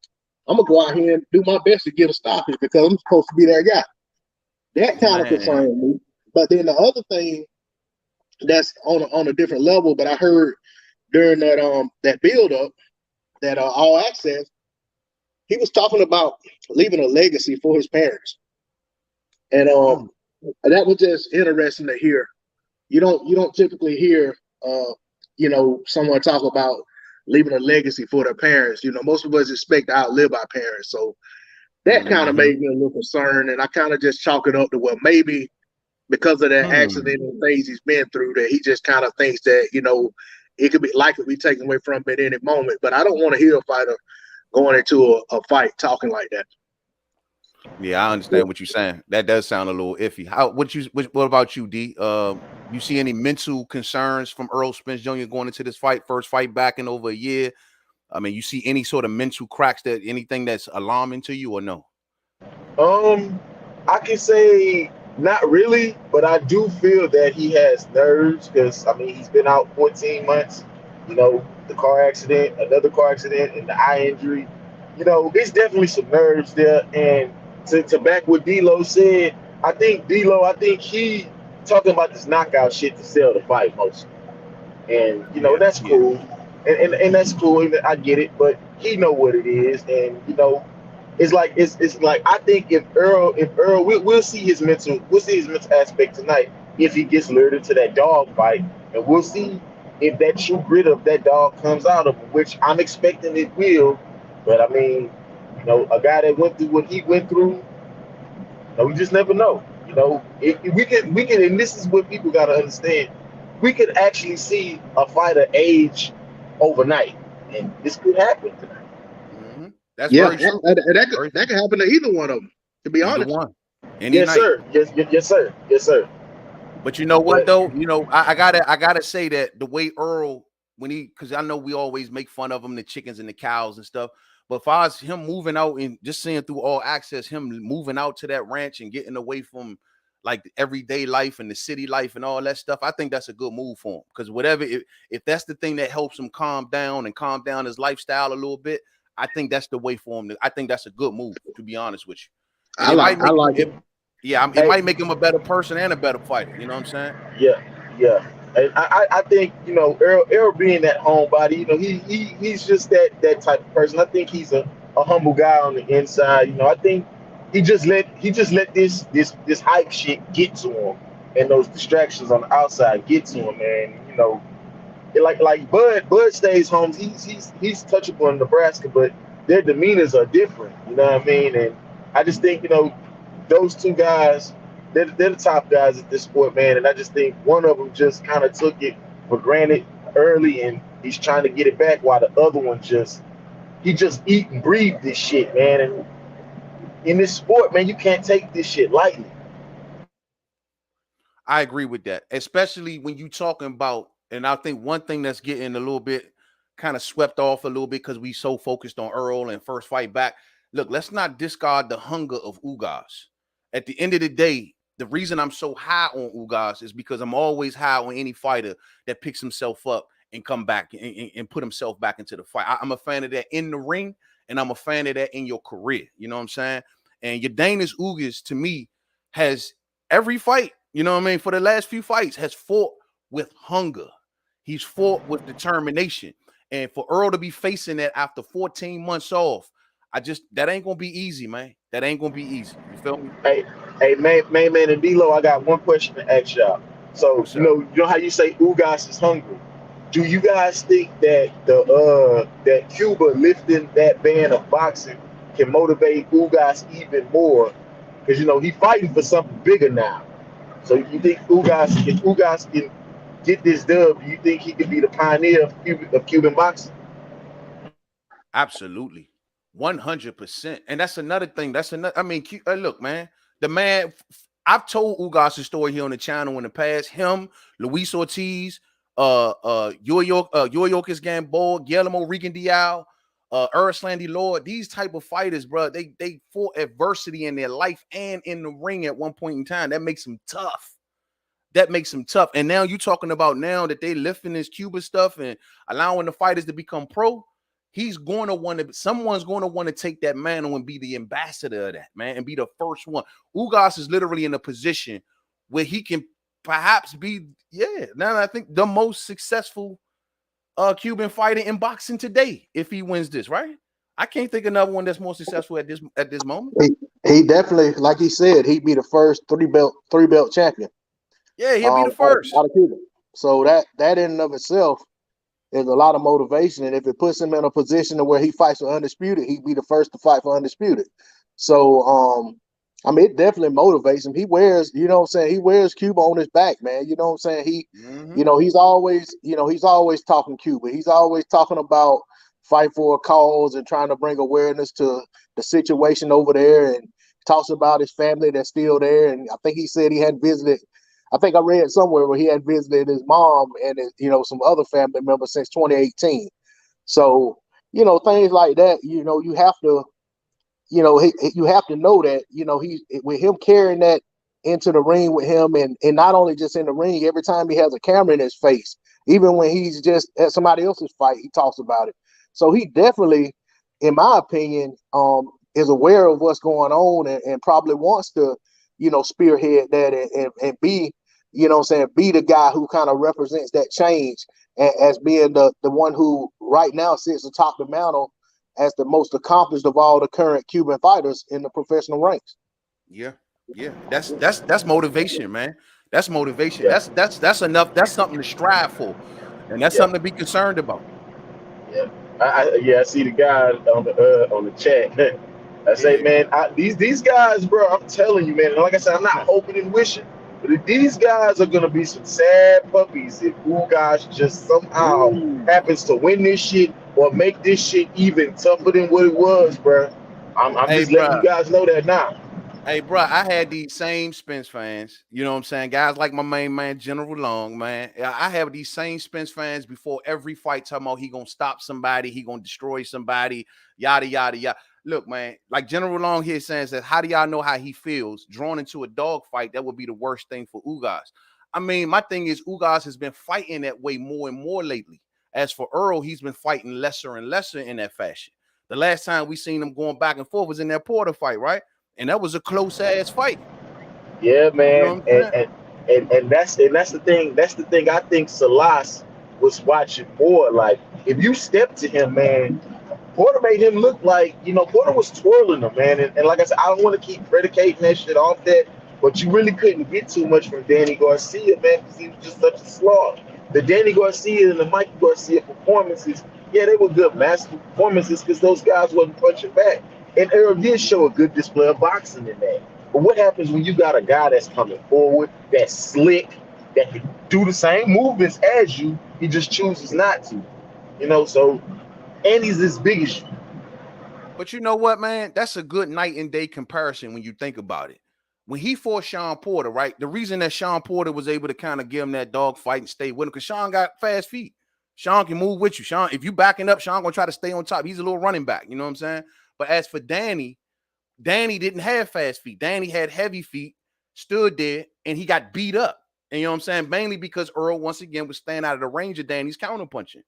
I'm gonna go out here and do my best to get a stoppage because I'm supposed to be that guy. That kind of concerns me. But then the other thing that's on a different level, but I heard during that build up, that All Access, he was talking about leaving a legacy for his parents, and that was just interesting to hear. You don't typically hear someone talk about leaving a legacy for their parents. Most of us expect to outlive our parents, so that kind of made me a little concerned, and I kind of just chalk it up to, well, maybe because of that accident and things he's been through, that he just kind of thinks that it could be taken away from him at any moment. But I don't want to hear a fighter going into a fight talking like that. Yeah, I understand what you're saying. That does sound a little iffy. What about you, D? You see any mental concerns from Errol Spence Jr. going into this fight, first fight back in over a year? I mean, you see any sort of mental cracks, anything that's alarming to you, or no? I can say not really, but I do feel that he has nerves because he's been out 14 months. The car accident, another car accident, and the eye injury. It's definitely some nerves there. And to back what D-Lo said, I think he talking about this knockout shit to sell the fight mostly. And that's cool. And that's cool. And I get it, but he know what it is, and it's like I think if Errol we'll see his mental aspect tonight if he gets lured into that dog fight, and we'll see if that true grit of that dog comes out of him, which I'm expecting it will. But a guy that went through what he went through, we just never know. We can, and this is what people gotta understand. We could actually see a fighter age overnight, and this could happen tonight. That's very true. That could happen to either one of them. To be honest, yes, night. Sir. Yes, sir. But you know what though? I gotta say that the way Errol, because I know we always make fun of him, the chickens and the cows and stuff. But as far as him moving out and just seeing through All Access, him moving out to that ranch and getting away from like everyday life and the city life and all that stuff, I think that's a good move for him. Because if that's the thing that helps him calm down his lifestyle a little bit, I think that's the way for him. I think that's a good move, to be honest with you. I like it. Yeah, it might make him a better person and a better fighter. You know what I'm saying? Yeah. And I think Errol being that homebody, he's just that type of person. I think he's a humble guy on the inside. I think he just let this hype shit get to him, and those distractions on the outside get to him, man. Like Bud stays home. He's touchable in Nebraska, but their demeanors are different. You know what I mean? And I just think those two guys, they're the top guys at this sport, man. And I just think one of them just kind of took it for granted early, and he's trying to get it back, while the other one just eat and breathe this shit, man. And in this sport, man, you can't take this shit lightly. I agree with that, especially when you talking about. And I think one thing that's getting a little bit kind of swept off a little bit because we so focused on Errol and first fight back. Look, let's not discard the hunger of Ugas. At the end of the day, the reason I'm so high on Ugas is because I'm always high on any fighter that picks himself up and come back and put himself back into the fight. I'm a fan of that in the ring, and I'm a fan of that in your career. You know what I'm saying? And Yordenis Ugas, to me, has every fight, for the last few fights, has fought with hunger. He's fought with determination. And for Errol to be facing that after 14 months off, that ain't gonna be easy, man. That ain't gonna be easy. You feel me? Hey, man, and D-Lo, I got one question to ask y'all. So, What's you up? know how you say Ugas is hungry. Do you guys think that that Cuba lifting that band of boxing can motivate Ugas even more? Because he's fighting for something bigger now. So you think if Ugas can get this dub, do you think he could be the pioneer of Cuban boxing? Absolutely. 100%. And that's another thing. I mean, look, man, the man, I've told Ugas' story here on the channel in the past. Him, Luis Ortiz, Yordenis Gamboa, Guillermo Regan Dial, Erslandy Lord, these type of fighters, bro, they fought adversity in their life and in the ring at one point in time. That makes them tough. And now you talking about now that they lifting this Cuba stuff and allowing the fighters to become pro. Someone's going to want to take that mantle and be the ambassador of that, man, and be the first one. Ugas is literally in a position where he can perhaps be, now I think the most successful Cuban fighter in boxing today if he wins this, right? I can't think of another one that's more successful at this moment. He definitely, like he said, he'd be the first three belt champion. Yeah, he'll be the first. Out of Cuba. So that in and of itself is a lot of motivation. And if it puts him in a position where he fights for undisputed, he'd be the first to fight for undisputed. So I mean, it definitely motivates him. He wears, he wears Cuba on his back, man. You know what I'm saying? He's always talking Cuba. He's always talking about fight for a cause and trying to bring awareness to the situation over there, and talks about his family that's still there. And I think he said he had visited, I think I read somewhere where he had visited his mom and some other family members since 2018. So, things like that, you have to, you have to know that, he, with him carrying that into the ring with him, and not only just in the ring, every time he has a camera in his face, even when he's just at somebody else's fight, he talks about it. So he definitely, in my opinion, is aware of what's going on, and probably wants to, spearhead that and be, be the guy who kind of represents that change, as being the one who right now sits atop the mantle as the most accomplished of all the current Cuban fighters in the professional ranks. Yeah. That's motivation, man. That's motivation. Yeah, That's enough. That's something to strive for, and that's yeah, something to be concerned about. yeah. I see the guy on the chat. I say, Yeah. man, these guys, bro. I'm telling you, man. And like I said, I'm not hoping and wishing, but these guys are gonna be some sad puppies if Ugas just somehow Ooh. happens to win this shit or make this shit even tougher than what it was, bro. I'm Hey, just letting you bro. guys know that now. Hey, bro, I had these same Spence fans, you know what I'm saying? Guys like my main man, General Long, man. I have these same Spence fans before every fight talking about he gonna stop somebody, he gonna destroy somebody, yada, yada, yada. Look, man, like General Long here saying that, how do y'all know how he feels? Drawn into a dog fight, that would be the worst thing for Ugas. I mean, my thing is Ugas has been fighting that way more and more lately. As for Errol, he's been fighting lesser and lesser in that fashion. The last time we seen him going back and forth was in that Porter fight, right? And that was a close ass fight. Yeah, You know man, what I'm saying? and that's the thing. That's the thing. I think Salas was watching more. Like, if you step to him, man, Porter made him look like, Porter was twirling him, man. And like I said, I don't want to keep predicating that shit off that, but you really couldn't get too much from Danny Garcia, man, because he was just such a slog. The Danny Garcia and the Mikey Garcia performances, yeah, they were good masterful performances because those guys wasn't punching back. And Errol did show a good display of boxing in that. But what happens when you got a guy that's coming forward, that's slick, that can do the same movements as you, he just chooses not to, so, and he's as big as you. But you know what, man? That's a good night and day comparison when you think about it. When he fought Sean Porter, right? The reason that Sean Porter was able to kind of give him that dog fight and stay with him, because Sean got fast feet. Sean can move with you. Sean, if you backing up, Sean gonna try to stay on top. He's a little running back, you know what I'm saying? But as for Danny didn't have fast feet. Danny had heavy feet, stood there, and he got beat up. And you know what I'm saying? Mainly because Errol, once again, was staying out of the range of Danny's counterpunching.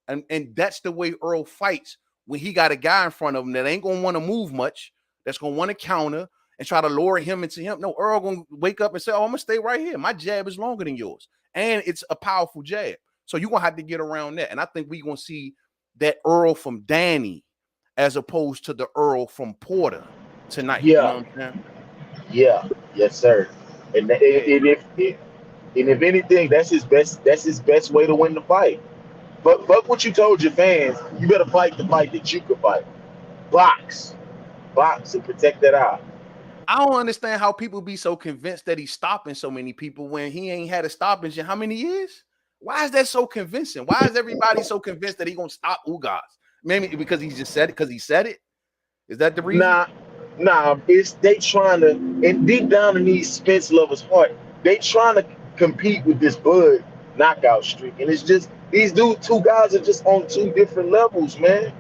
And that's the way Errol fights when he got a guy in front of him that ain't going to want to move much, that's going to want to counter and try to lower him into him. No, Errol going to wake up and say, oh, I'm going to stay right here. My jab is longer than yours. And it's a powerful jab. So you're gonna have to get around that. And I think we're gonna see that Earl from Danny as opposed to the Earl from Porter tonight. You know Yeah, what I'm saying? yeah, yes, sir. And, Yeah. if anything, that's his best. That's his best way to win the fight. But fuck what you told your fans. You better fight the fight that you can fight. Box, box, and protect that eye. I don't understand how people be so convinced that he's stopping so many people when he ain't had a stoppage in how many years? Why is that so convincing? Why is everybody so convinced that he gonna stop Ugas? Maybe because he just said it, because he said it. Is that the reason? Nah, nah. It's they trying to, and deep down in these Spence lovers' heart, they trying to compete with this Bud knockout streak, and it's just these two guys are just on two different levels, man.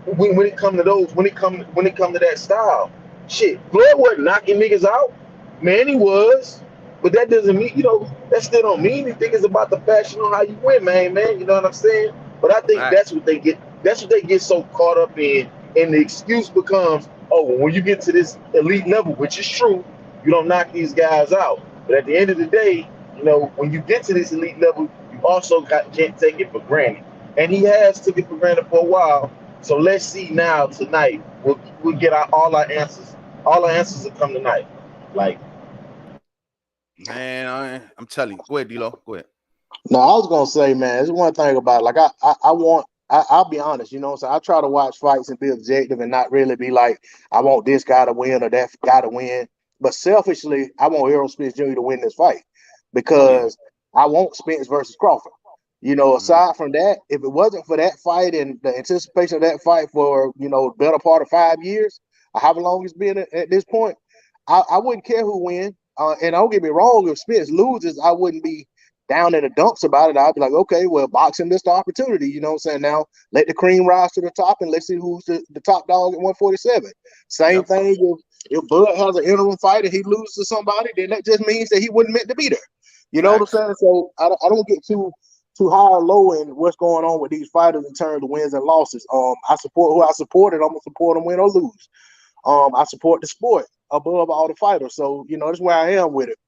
When it come to those, when it come to that style, shit, Floyd wasn't knocking niggas out. Man, he was, but that doesn't mean that still don't mean anything. It's about the fashion on how you win, man. You know what I'm saying? But I think Facts. that's what they get. That's what they get so caught up in, and the excuse becomes, oh, when you get to this elite level, which is true, you don't knock these guys out. But at the end of the day, when you get to this elite level, you also can't take it for granted. And he has took it for granted for a while. So let's see now tonight. We'll get all our answers. All our answers will come tonight. Like, Man, I'm telling you. Go ahead, D-Lo. Go ahead. No, I was gonna say, man, there's one thing about it. Like I'll be honest, so I try to watch fights and be objective and not really be like, I want this guy to win or that guy to win. But selfishly, I want Errol Spence Jr. to win this fight because I want Spence versus Crawford. Aside from that, if it wasn't for that fight and the anticipation of that fight for, the better part of 5 years, or however long it's been at this point, I wouldn't care who wins. And don't get me wrong, if Spence loses, I wouldn't be down in the dumps about it. I'd be like, okay, well, boxing missed the opportunity. You know what I'm saying? Now let the cream rise to the top and let's see who's the top dog at 147. Same thing if Bud has an interim fight and he loses to somebody, then that just means that he wasn't meant to be there. You know what I'm saying? So I don't get too high or low in what's going on with these fighters in terms of wins and losses. I support who I supported. I'm gonna support them win or lose. I support the sport above all the fighters. So that's where I am with it.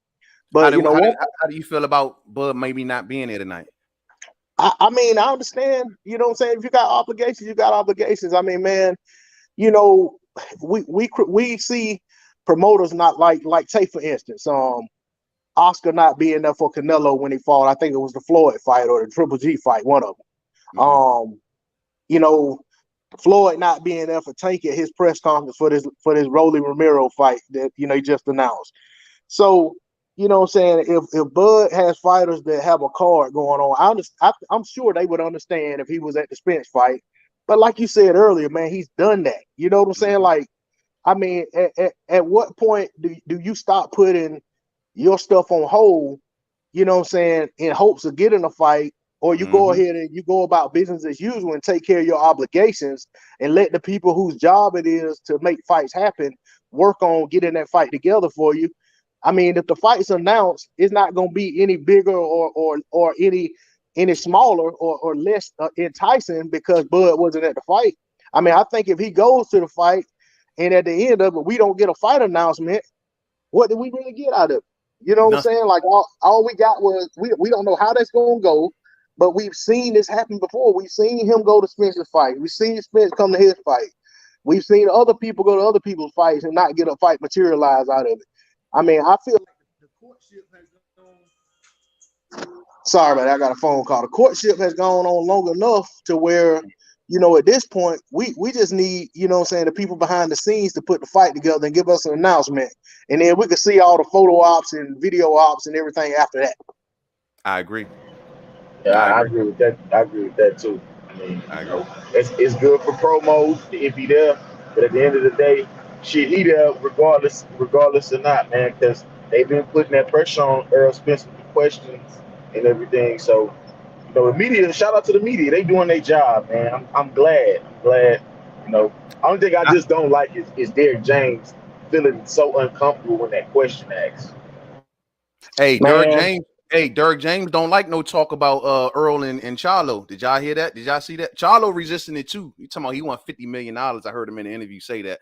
But how do you feel about Bud maybe not being there tonight? I mean, I understand. You know what I'm saying? If you got obligations, you got obligations. I mean, man, we see promoters not like say for instance, Oscar not being there for Canelo when he fought. I think it was the Floyd fight or the Triple G fight, one of them. Floyd not being there for Tank at his press conference for this Rolly Romero fight that he just announced. So what I'm saying, if Bud has fighters that have a card going on, I'm sure they would understand if he was at the Spence fight. But like you said earlier, man, he's done that. You know what I'm saying? Like, I mean, at what point do you stop putting your stuff on hold, you know what I'm saying, in hopes of getting a fight, or you go ahead and you go about business as usual and take care of your obligations and let the people whose job it is to make fights happen work on getting that fight together for you. I mean, if the fight's announced, it's not going to be any bigger or any smaller or less enticing because Bud wasn't at the fight. I mean, I think if he goes to the fight and at the end of it, we don't get a fight announcement, what did we really get out of it? You know what I'm saying? Like all we got was we don't know how that's going to go, but we've seen this happen before. We've seen him go to Spence's fight. We've seen Spence come to his fight. We've seen other people go to other people's fights and not get a fight materialize out of it. I mean, I feel like the courtship has gone. Sorry, man, I got a phone call. The courtship has gone on long enough to where, at this point, we just need, the people behind the scenes to put the fight together and give us an announcement. And then we can see all the photo ops and video ops and everything after that. I agree. Yeah, I agree with that. I agree with that too. I mean, it's good for promos if he there, but at the end of the day, shit, he there regardless or not, man, because they've been putting that pressure on Errol Spence with the questions and everything. So, the media, shout out to the media, they doing their job, man. I'm glad. Only thing I just don't like is Derek James feeling so uncomfortable when that question asks. Hey, Derek James don't like no talk about Earl and Charlo. Did y'all hear that? Did y'all see that? Charlo resisting it too. You talking about he won $50 million. I heard him in the interview say that.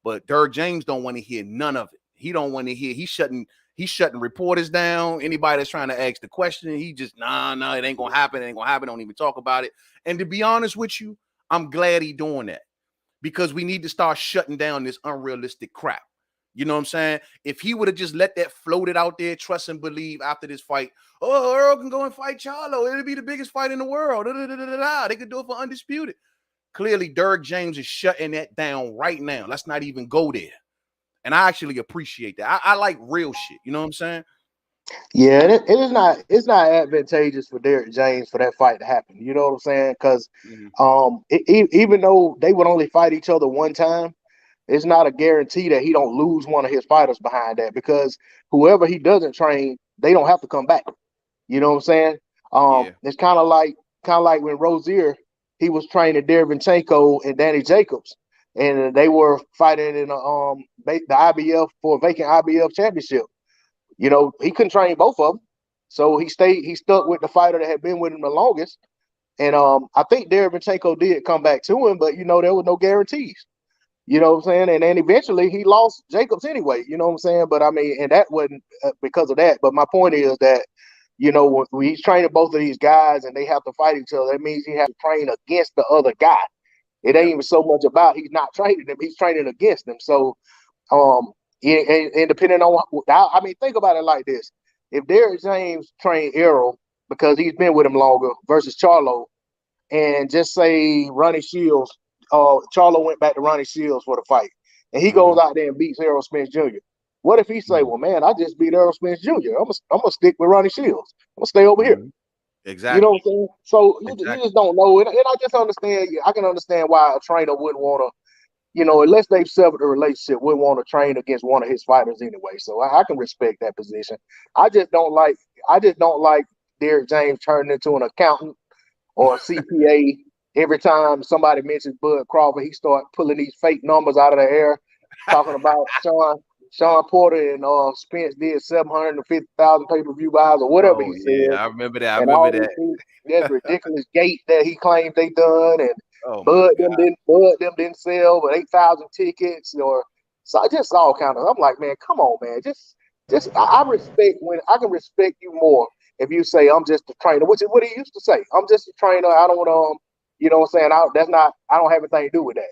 But Derek James don't want to hear none of it. He don't want to hear. He's shutting He's shutting reporters down. Anybody that's trying to ask the question, he just, nah, it ain't gonna happen. It ain't gonna happen. Don't even talk about it. And to be honest with you, I'm glad he doing that, because we need to start shutting down this unrealistic crap. You know what I'm saying? If he would have just let that floated out there, trust and believe after this fight, oh, Earl can go and fight Charlo. It'll be the biggest fight in the world. They could do it for undisputed. Clearly, Derrick James is shutting that down right now. Let's not even go there. And I actually appreciate that. I like real shit. You know what I'm saying? Yeah, and it's not advantageous for Derrick James for that fight to happen. You know what I'm saying? Because even though they would only fight each other one time, it's not a guarantee that he don't lose one of his fighters behind that, because whoever he doesn't train, they don't have to come back. You know what I'm saying? It's kind of like when Rozier, he was training Derevchenko and Danny Jacobs, and they were fighting in the IBF for a vacant IBF championship. You know, he couldn't train both of them, so he stuck with the fighter that had been with him the longest. And I think Derevchenko did come back to him, but you know, there was no guarantees. You know what I'm saying? And then eventually he lost Jacobs anyway. You know what I'm saying? But I mean, and that wasn't because of that. But my point is that, you know, when he's training both of these guys and they have to fight each other, that means he has to train against the other guy. It ain't even so much about he's not training them; he's training against them. So, and depending on, I mean, think about it like this: if Derrick James trained Errol because he's been with him longer versus Charlo, and just say Ronnie Shields, Charlo went back to Ronnie Shields for the fight, and he goes out there and beats Errol Spence Jr. What if he say, well, man, I just beat Errol Spence Jr. I'm gonna stick with Ronnie Shields. I'm gonna stay over here. Exactly. You know what I'm saying? So you just don't know. And I just understand. I can understand why a trainer wouldn't want to, you know, unless they've severed the relationship, wouldn't want to train against one of his fighters anyway. So I can respect that position. I just don't like Derrick James turning into an accountant or a CPA. Every time somebody mentions Bud Crawford, he start pulling these fake numbers out of the air, talking about Sean Porter and Spence did 750,000 pay-per-view buys or whatever he said. Yeah, I remember that. I remember that. That ridiculous gate that he claimed they done, and Bud them didn't sell but 8,000 tickets, or so I just all kind of. I'm like, man, come on, man, just I respect when I can respect you more if you say I'm just a trainer, which is what he used to say. I'm just a trainer. I don't want to, you know what I'm saying? I don't have anything to do with that.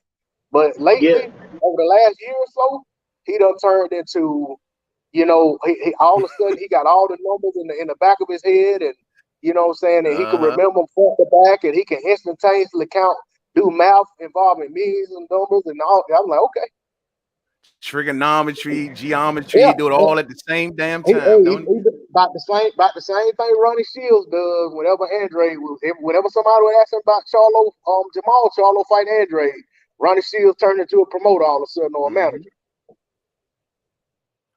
But lately, over the last year or so, he done turned into, you know, he all of a sudden he got all the numbers in the back of his head, and you know what I'm saying, and he can remember them front to back, and he can instantaneously do math involving millions and numbers and all. I'm like, okay. Trigonometry, geometry, do it all at the same damn time. He about the same thing Ronnie Shields does. Whenever somebody would ask him about Jamal Charlo fighting Andre, Ronnie Shields turned into a promoter all of a sudden, or a manager.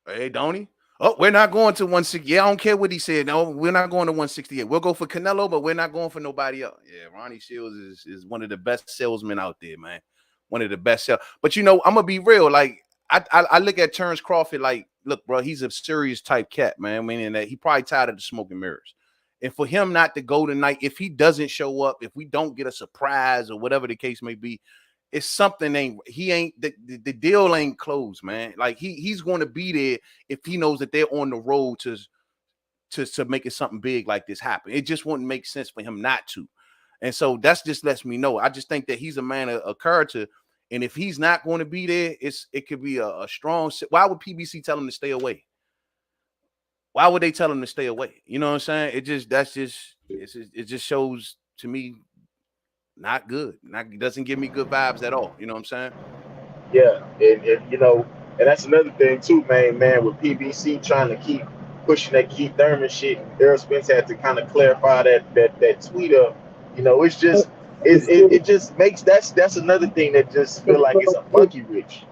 Hey, don't he? Oh, we're not going to 160. Yeah, I don't care what he said. No, we're not going to 168. We'll go for Canelo, but we're not going for nobody else. Yeah, Ronnie Shields is one of the best salesmen out there, man. One of the best sales. But you know, I'm gonna be real. Like I look at Terence Crawford like, look, bro, he's a serious type cat, man. Meaning that he probably tired of the smoke and mirrors. And for him not to go tonight, if he doesn't show up, if we don't get a surprise or whatever the case may be, it's something the deal ain't closed, man. Like he's going to be there if he knows that they're on the road to making something big like this happen. It just wouldn't make sense for him not to. And so that's just lets me know. I just think that he's a man of character. And if he's not going to be there, it could be a strong. Why would PBC tell him to stay away? Why would they tell him to stay away? You know what I'm saying? It just shows to me not good. It doesn't give me good vibes at all. You know what I'm saying? Yeah, and you know, and that's another thing too, man. With PBC trying to keep pushing that Keith Thurman shit, Errol Spence had to kind of clarify that tweet up. You know, it's just it just makes that's another thing that just feel like it's a monkey wrench.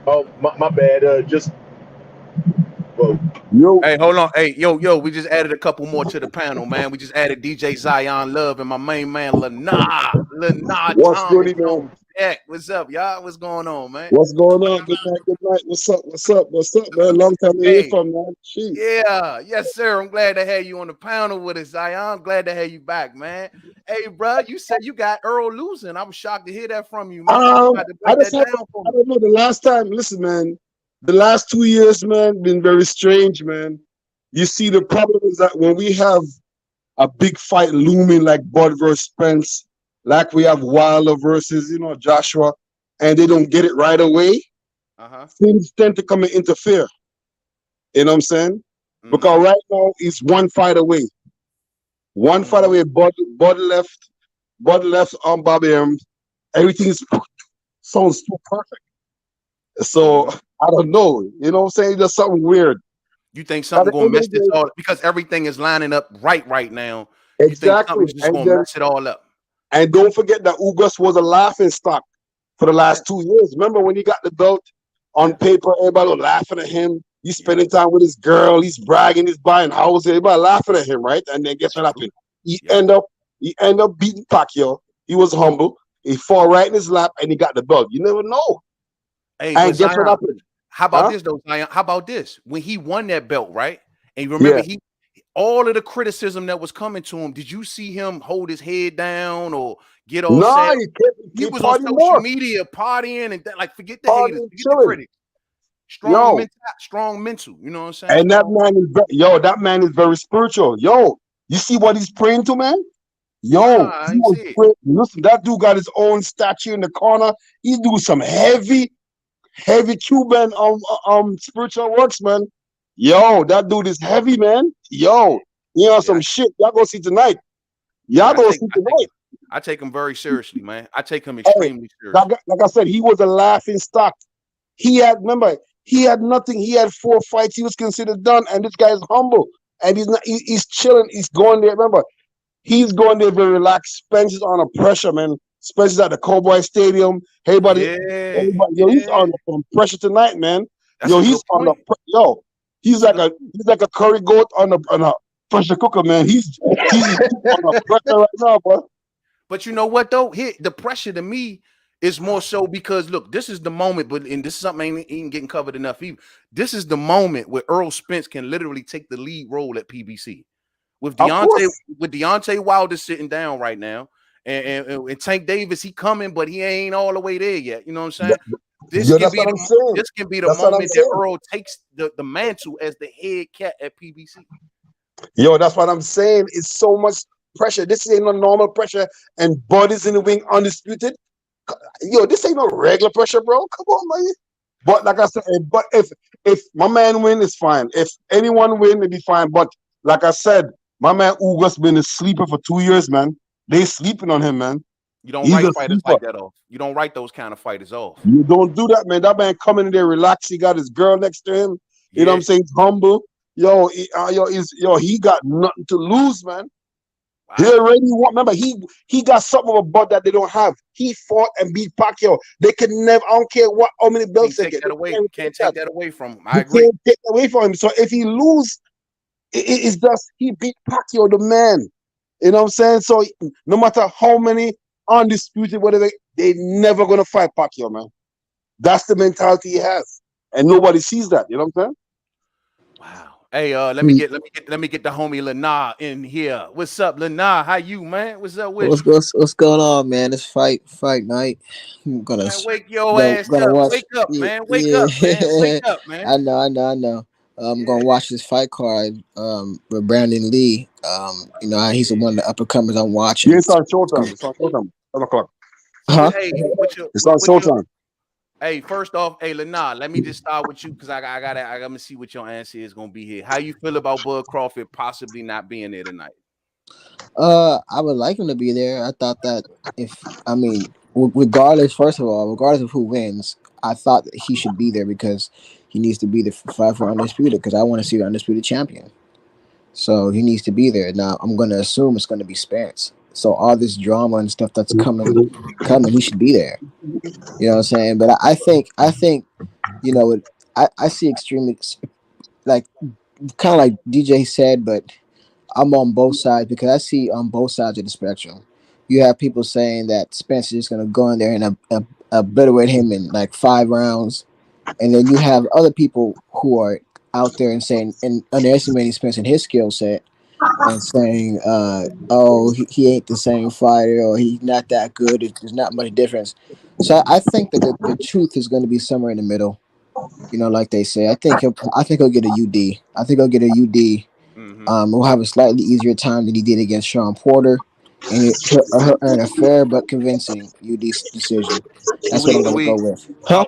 Oh, my bad. Just whoa. Hey, hold on. Hey, yo, we just added a couple more to the panel, man. We just added DJ Zion Love and my main man Lanah What's Thomas. good, man? What's up, y'all? What's going on, man? What's going on? Good night. What's up, man? Long time to hear from, man. Jeez. Yeah, yes, sir. I'm glad to have you on the panel with us, Zion. I'm glad to have you back, man. Hey, bro, you said you got Earl losing. I was shocked to hear that from you, man. I don't know the last time. Listen, man. the last 2 years, man, been very strange, man. You see, the problem is that when we have a big fight looming like Bud versus Spence, like we have Wilder versus, Joshua, and they don't get it right away, Uh-huh. things tend to come and interfere. You know what I'm saying? Mm-hmm. Because right now it's one fight away. One fight Mm-hmm. away. Bud left on Bobby Arms. Everything sounds too perfect. So Mm-hmm. I don't know. You know what I'm saying? There's something weird. You think At something the gonna end mess of the this day, all because everything is lining up right now? You think exactly. something's just gonna mess it all up? And don't forget that Ugas was a laughing stock for the Yeah, last 2 years. Remember when he got the belt on yeah, paper, everybody was laughing at him. He's yeah. spending time with his girl, he's bragging, he's buying houses, everybody laughing at him, right? And then guess That's what true. happened? He Yeah. end up he end up beating Pacquiao. He was humble. He fall right in his lap and he got the belt. You never know. Hey, but And guess what Zion, happened? how about Huh? this though, Zion? How about this? When he won that belt, right? And you remember Yeah. he all of the criticism that was coming to him, did you see him hold his head down or get all No, sad? he He kept was on party social more. media partying and like forget the haters, Party forget the chilling. critics. Yo. Strong mental. You know what I'm saying? And Strong. that man is very spiritual. Yo, you see what he's praying to, man? Nah, Yo, I he ain't was see it. praying. Listen, that dude got his own statue in the corner. He's doing some heavy Cuban spiritual works, man. Yo, that dude is heavy, man. Yo, Yeah, some shit. Y'all go see tonight. yeah. Y'all go see tonight. I take him very seriously, man. I take him Hey, extremely seriously. like I said, he was a laughing stock. Remember, he had nothing. He had 4 fights. He was considered done. And this guy is humble. And he's not, he's chilling. He's going there. Remember, he's going there very relaxed. Spence is under pressure, man. Spence is at the Cowboy Stadium. Yeah, Yo, he's yeah. under some pressure tonight, man. That's Yo, a good point. yo, That's a good. he's like a curry goat on a pressure cooker, man. He's under pressure right now, bro. But you know what though? Here, the pressure to me is more so because look, this is the moment, but and this is something ain't getting covered enough. Either. This is the moment where Errol Spence can literally take the lead role at PBC with Of course. Deontay Wilder sitting down right now, and Tank Davis he coming, but he ain't all the way there yet. You know what I'm saying? Yo, that's what I'm saying. This can be the That's what I'm moment that saying. Earl takes the mantle as the head cat at PBC. Yo, that's what I'm saying. It's so much pressure. This ain't no normal pressure. And bodies in the wing undisputed. Yo, this ain't no regular pressure, bro. Come on, man. But like I said, but if my man win, it's fine. If anyone win, it'll be fine. But like I said, my man Ugas been a sleeper for 2 years, man. They sleeping on him, man. You don't He's write a fighters sleeper. like that off. You don't write those kind of fighters off. You don't do that, man. That man coming in there relaxed. He got his girl next to him. You know what Yeah. I'm saying? He's humble. He got nothing to lose, man. He Wow. already won. Remember, he got something about that they don't have. He fought and beat Pacquiao. They could never. I don't care how many belts Can't they take get. that They away. can't take Can't that. take that away from him. I You agree. can't take that away from him. So if he lose, it's just he beat Pacquiao, the man. You know what I'm saying? So no matter how many undisputed, whatever, they never gonna fight Pacquiao, man. That's the mentality he has, and nobody sees that. You know what I'm saying? Wow. Hey, Mm. let me get the homie Lana in here. What's up, Lana? How you, man? What's up with What's, you? what's going on, man? It's fight night. I'm Man, wake your ass gonna up. watch. Wake up, Yeah, man. Wake up, man. Wake yeah. up, man. I know. I'm Yeah. gonna watch this fight card. With Brandon Lee. He's one of the up and comers I'm Yeah, watching. it's on Showtime. It's on Showtime. 7 o'clock. So Huh? hey, It's on what your Showtime. hey, first off, hey Lana, let me just start with you because I gotta see what your answer is gonna be here. How you feel about Bud Crawford possibly not being there tonight? I would like him to be there. I thought that regardless, first of all, regardless of who wins, I thought that he should be there because he needs to be the fight for undisputed because I want to see the undisputed champion. So he needs to be there. Now I'm going to assume it's going to be Spence. So all this drama and stuff that's coming, he should be there. You know what I'm saying? But I think, you know, I see extremely like kind of like DJ said, but I'm on both sides because I see on both sides of the spectrum. You have people saying that Spence is going to go in there and obliterate him in like 5 rounds, and then you have other people who are out there and saying and underestimating Spence and his skill set and saying, "Oh, he ain't the same fighter, or he's not that good. There's not much difference." So I think that the truth is going to be somewhere in the middle. Like they say, I think he'll get a UD. I think he'll get a UD. Mm-hmm. He'll have a slightly easier time than he did against Sean Porter, and he'll earn a fair but convincing UD decision. Do That's what we I'm do gonna we go with. Huh?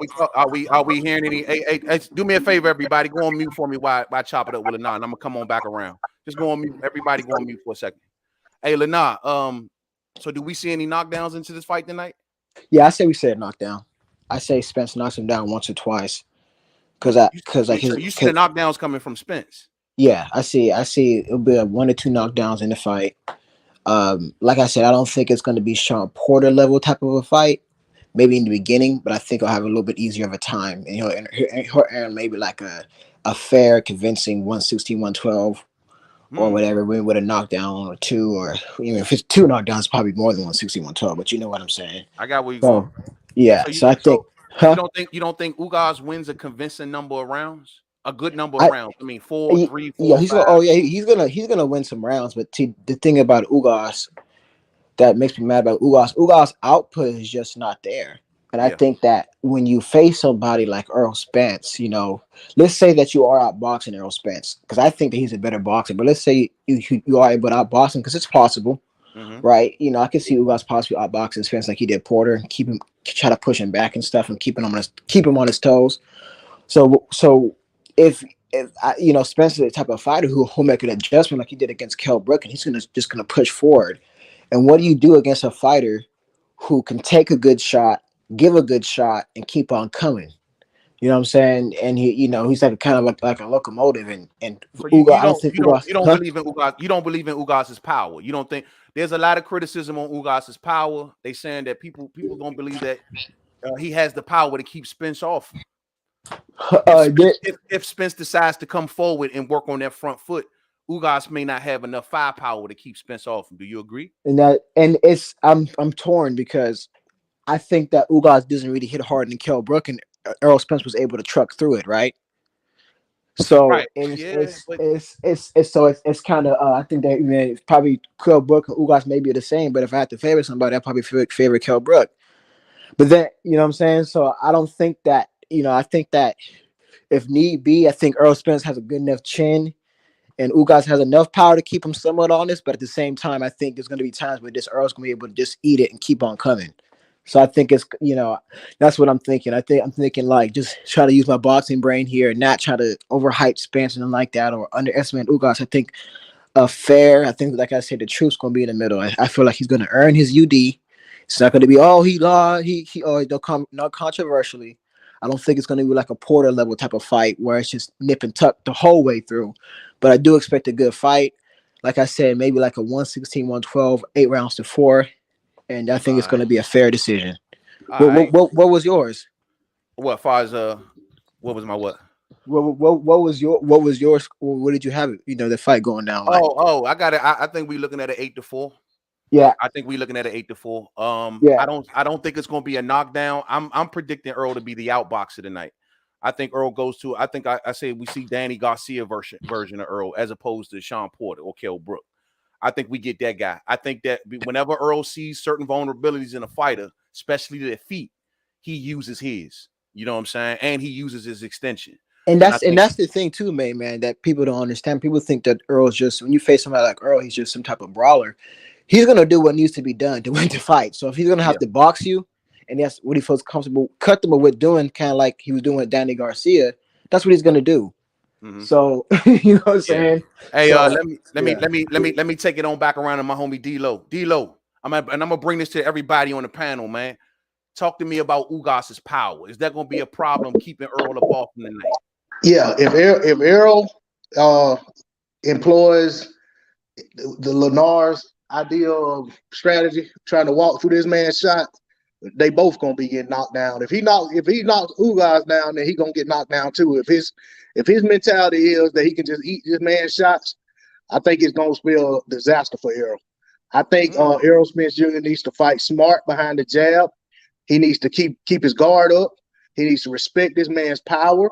are we hearing any? Hey, do me a favor, everybody. Go on mute for me while I chop it up with Lenard. I'm gonna come on back around. Just go on mute. Everybody go on mute for a second. Hey, Lenard. So do we see any knockdowns into this fight tonight? Yeah, I say we said knockdown. I say Spence knocks him down once or twice. Cause like So his, you see the cause, knockdowns coming from Spence. yeah, I see it'll be a 1 or 2 knockdowns in the fight. Like I said, I don't think it's going to be Sean Porter level type of a fight. Maybe in the beginning, but I think I'll have a little bit easier of a time, and he'll earn maybe like a fair, convincing 116, 112 or Hmm. whatever, with a knockdown or two, or even if it's 2 knockdowns, probably more than 116, 112. But you know what I'm saying. I got where you're going. So yeah, So so I think, so huh? you don't think Ugas wins a convincing number of rounds? A good number of I rounds. I mean, 4, 3, Yeah, 4, he's gonna. 5. Oh yeah, he's gonna win some rounds. But see, the thing about Ugas that makes me mad about Ugas output is just not there. And I Yeah. think that when you face somebody like Errol Spence, let's say that you are outboxing Errol Spence, because I think that he's a better boxer. But let's say you are able to outbox him, because it's possible, Mm-hmm. right? I can see Ugas possibly outboxing Spence like he did Porter, and try to push him back and stuff, and keep him on his toes. So if Spence is the type of fighter who'll make an adjustment like he did against Kell Brook, and he's just gonna push forward. And what do you do against a fighter who can take a good shot, give a good shot, and keep on coming? You know what I'm saying? And he's like a kind of like a locomotive. And So Ugas, I don't think Ugas, you don't huh? believe in Ugas. You don't believe in Ugas's power. You don't think there's a lot of criticism on Ugas's power. They saying that people don't believe that he has the power to keep Spence off. Uh, there- If Spence decides to come forward and work on that front foot, Ugas may not have enough firepower to keep Spence off. Do you agree? and it's I'm torn because I think that Ugas doesn't really hit hard in Kell Brook, and Errol Spence was able to truck through it, right? So Right. and Yeah, but it's kind of I think that it's probably Kell Brook and Ugas may be the same, but if I had to favor somebody, I'd probably favor Kell Brook. But then what I'm saying. So I don't think that I think that if need be, I think Earl Spence has a good enough chin, and Ugas has enough power to keep him somewhat honest. But at the same time, I think there's going to be times where this Earl's going to be able to just eat it and keep on coming. So I think it's that's what I'm thinking. I'm thinking like just try to use my boxing brain here, and not try to overhype Spence and like that, or underestimate Ugas. I think I think, like I said, the truth's gonna be in the middle. I feel like he's gonna earn his UD. It's not gonna be he lied, he not controversially. I don't think it's gonna be like a Porter level type of fight where it's just nip and tuck the whole way through. But I do expect a good fight. Like I said, maybe like a 116, 112, 8 rounds to 4, and I think all it's right, gonna be a fair decision. all What right. what was yours? What far as what was my what? What was yours? What did you have? The fight going down like? I got it. I think we're looking at an 8-4. Yeah, I think we're looking at an 8-4. yeah. I don't think it's gonna be a knockdown. I'm predicting Earl to be the outboxer tonight. I think Earl goes to. I think I say we see Danny Garcia version of Earl as opposed to Sean Porter or Kell Brook. I think we get that guy. I think that whenever Earl sees certain vulnerabilities in a fighter, especially their feet, he uses his. You know what I'm saying? And he uses his extension. And And I think that's the thing too, man, that people don't understand. People think that Earl's just when you face somebody like Earl, he's just some type of brawler. He's gonna do what needs to be done to win the fight. So if he's gonna have yeah. to box you, and that's what he feels comfortable with doing, kind of like he was doing with Danny Garcia, that's what he's gonna do. Mm-hmm. So you know what I'm Yeah. saying? Hey, So let me take it on back around to my homie D-Lo. D-Lo, I'm gonna bring this to everybody on the panel, man. Talk to me about Ugas's power. Is that gonna be a problem keeping Earl up off him tonight? Yeah, if Errol employs the Lenar's ideal of strategy, trying to walk through this man's shot, they both gonna be getting knocked down. If he knocks Ugas down, then he gonna get knocked down too. If his mentality is that he can just eat this man's shots, I think it's gonna spell a disaster for Errol. I think Errol Spence Jr. needs to fight smart behind the jab. He needs to keep his guard up. He needs to respect this man's power.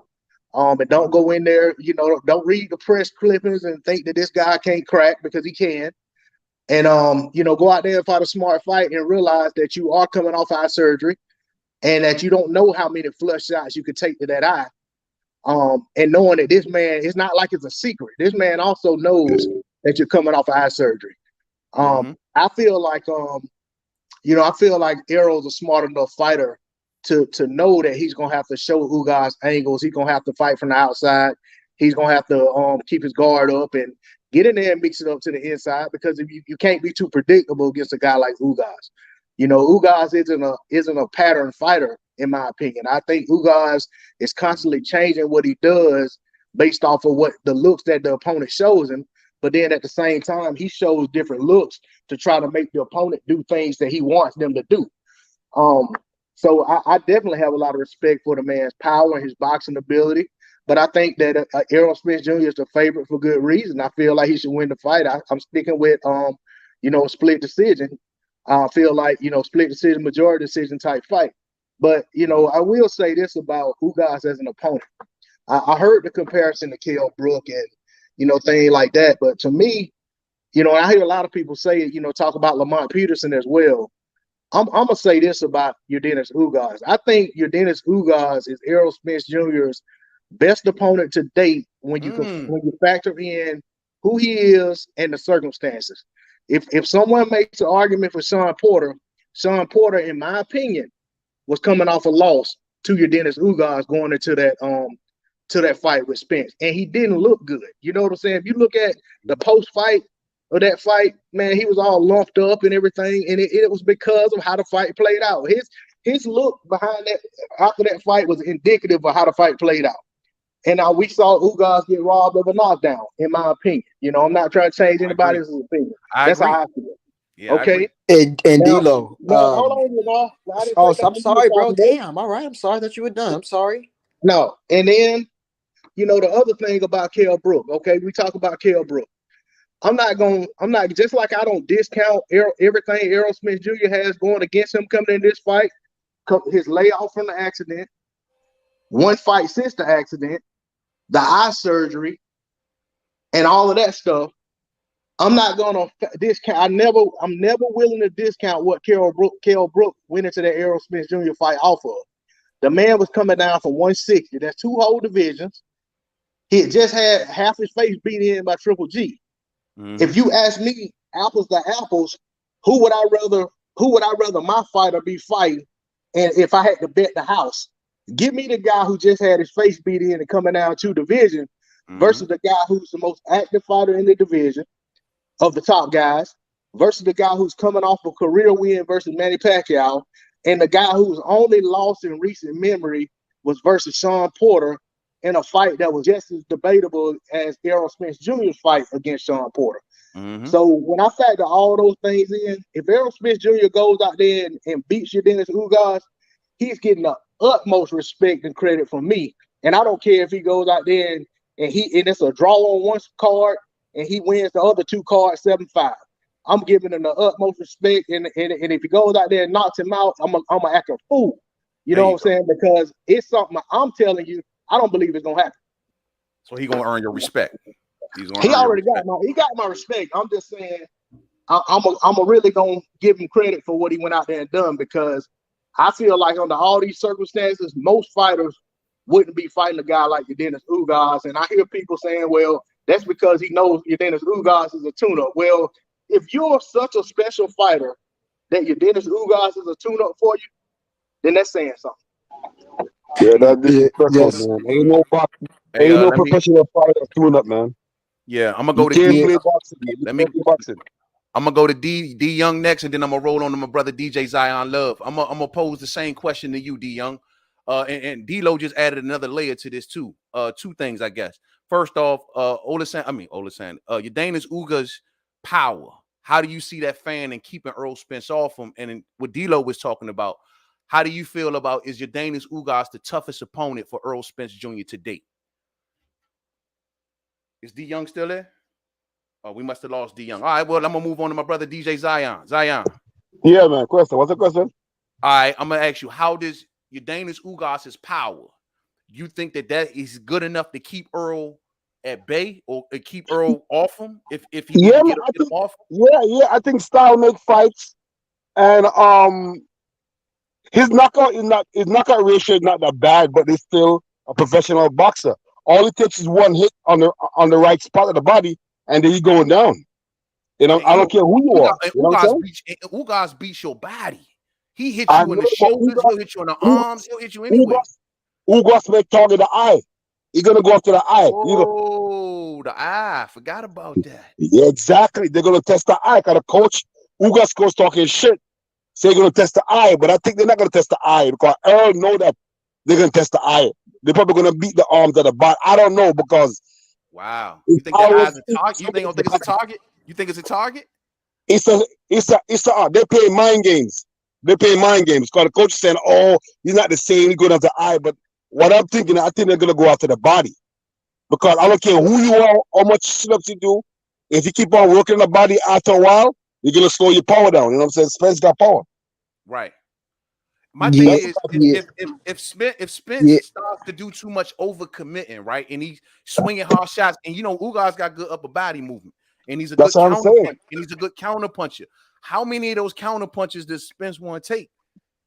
And don't go in there, don't read the press clippings and think that this guy can't crack, because he can. And go out there and fight a smart fight and realize that you are coming off eye surgery and that you don't know how many flush shots you could take to that eye. And knowing that this man, it's not like it's a secret. This man also knows that you're coming off eye surgery. I feel like I feel like Errol's a smart enough fighter to know that he's gonna have to show Ugas angles. He's gonna have to fight from the outside. He's gonna have to keep his guard up and get in there and mix it up to the inside, because if you can't be too predictable against a guy like Ugas. Ugas isn't a pattern fighter, in my opinion. I think Ugas is constantly changing what he does based off of what the looks that the opponent shows him. But then at the same time, he shows different looks to try to make the opponent do things that he wants them to do. So I definitely have a lot of respect for the man's power and his boxing ability. But I think that Errol Spence Jr. is the favorite for good reason. I feel like he should win the fight. I'm sticking with split decision. I feel like split decision, majority decision type fight. But I will say this about Ugas as an opponent. I heard the comparison to Kell Brook and things like that. But to me, I hear a lot of people say talk about Lamont Peterson as well. I'm gonna say this about Yordenis Ugas. I think Yordenis Ugas is Errol Spence Jr.'s best opponent to date when you factor in who he is and the circumstances. If someone makes an argument for Sean Porter, in my opinion, was coming off a loss to Yordenis Ugas going into that fight with Spence, and he didn't look good. You know what I'm saying? If you look at the post fight of that fight, man, he was all lumped up and everything, and it was because of how the fight played out. His look behind that after that fight was indicative of how the fight played out. And now we saw Ugas get robbed of a knockdown, in my opinion. I'm not trying to change anybody's opinion. That's how I feel. Yeah, okay. And D'Lo. Hold on, Jamal. I'm sorry, bro. Damn. All right. I'm sorry that you were done. I'm sorry. No, and then the other thing about Kell Brook. Okay, we talk about Kell Brook. I'm not just like I don't discount everything Errol Spence Jr. has going against him coming in this fight. His layoff from the accident, one fight since the accident, the eye surgery, and all of that stuff. I'm not gonna discount. I'm never willing to discount what Kell Brook went into that Errol Spence Jr. fight off of. The man was coming down from 160. That's two whole divisions. He had just had half his face beat in by Triple G. If you ask me, apples to apples, who would I rather my fighter be fighting? And if I had to bet the house, give me the guy who just had his face beat in and coming down two divisions versus the guy who's the most active fighter in the division of the top guys versus the guy who's coming off a career win versus Manny Pacquiao, and the guy whose only loss in recent memory was versus Sean Porter in a fight that was just as debatable as Errol Spence Jr.'s fight against Sean Porter. So when I factor all those things in, if Errol Spence Jr. goes out there and beats Yordenis Ugas, he's getting the utmost respect and credit from me. And I don't care if he goes out there and it's a draw on one card and he wins the other two cards 7-5. I'm giving him the utmost respect, and if he goes out there and knocks him out, I'm gonna act a fool. You know what I'm saying? Because it's something I'm telling you, I don't believe it's gonna happen. So he's gonna earn your respect. He already got my respect. I'm just saying I'm really gonna give him credit for what he went out there and done, because I feel like under all these circumstances, most fighters wouldn't be fighting a guy like Yordenis Ugas. And I hear people saying, well, that's because he knows Yordenis Ugas is a tune-up. Well, if you're such a special fighter that Yordenis Ugas is a tune-up for you, then that's saying something. Yeah, that's disrespectful, man. Ain't no professional fighter tune-up, man. Yeah, I'm gonna go to boxing. I'm gonna go to D Young next, and then I'm gonna roll on to my brother DJ Zion Love. I'm gonna pose the same question to you, D Young. And D-Lo just added another layer to this too. Two things, I guess. First off, Yordenis Ugas' power. How do you see that fan and keeping Errol Spence off him? And what D-Lo was talking about, how do you feel about, is Yordenis Ugas the toughest opponent for Errol Spence Jr. to date? Is D Young still there? Oh, we must have lost D Young. All right, well, I'm gonna move on to my brother DJ Zion. Zion. Yeah, man. Question. What's the question? All right, I'm gonna ask you, how does Yordenis Ugas' power, you think that is good enough to keep Errol at bay or keep Errol off him if he get him off him? Yeah, I think style make fights, and his knockout ratio is not that bad, but it's still a professional boxer. All it takes is one hit on the right spot of the body, and then you going down. You know, And I don't care who you are. You know what I'm saying? Ugas beats your body. He hits I you in the know, but shoulders. He'll hit you in the arms. He'll hit you anywhere. Ugas may target the eye. He's gonna go after the eye. Oh, the eye. Forgot about that. Yeah, exactly. They're gonna test the eye. Cause the Ugas coach talking shit. So they're gonna test the eye, but I think they're not gonna test the eye because Earl know that they're gonna test the eye. They're probably gonna beat the arms of the body. I don't know because wow. You think that eye's a target? You think it's a target? You think it's a target? They play mind games. They play mind games. Because the coach is saying, oh, he's not the same, he's going after the eye. But what I'm thinking, I think they're gonna go after the body. Because I don't care who you are, how much sit-ups you do. If you keep on working the body after a while, you're gonna slow your power down. You know what I'm saying? Spence got power. Right. My thing is, if Spence Yeah. starts to do too much overcommitting, right, and he's swinging hard shots, and you know Ugas got good upper body movement, and he's a That's good what I'm saying. and he's a good counter puncher. How many of those counter punches does Spence want to take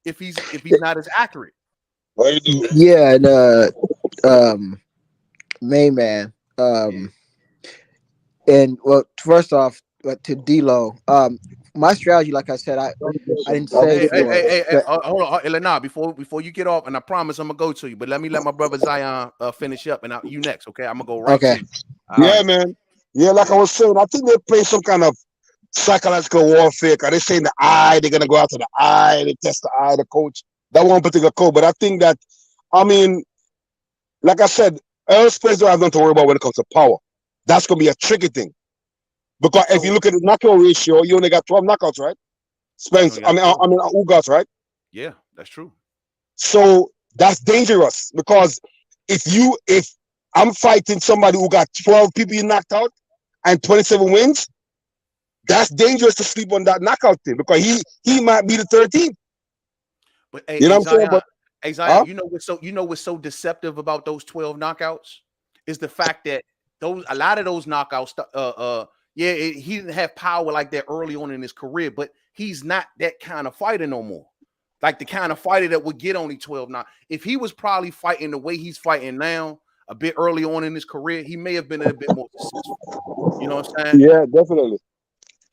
if he's not as accurate? Yeah, and Mainman. And well, first off, to D-Lo, my strategy, like I said, I didn't say Hey, hold on, Elena, before you get off, and I promise I'm gonna go to you, but let my brother Zion finish up, and you next, okay? I'm gonna go right to you. All right. Man. Yeah, like I was saying, I think they play some kind of psychological warfare. Cause they saying the eye, they're gonna go after the eye, they test the eye, the coach, that one particular coach. But I think that, I mean, like I said, Errol Spence don't have nothing to worry about when it comes to power. That's gonna be a tricky thing. Because if you look at the knockout ratio, you only got 12 knockouts, right? Spence, I mean Ugas, right? Yeah, that's true. So that's dangerous because if I'm fighting somebody who got 12 people you knocked out and 27 wins, that's dangerous to sleep on that knockout thing because he might be the 13th. But hey, you know what I'm saying? But Zion, you know what's so deceptive about those 12 knockouts is the fact that a lot of those knockouts, he didn't have power like that early on in his career, but he's not that kind of fighter no more. Like the kind of fighter that would get only 12 now. If he was probably fighting the way he's fighting now, a bit early on in his career, he may have been a bit more successful. You know what I'm saying? Yeah, definitely.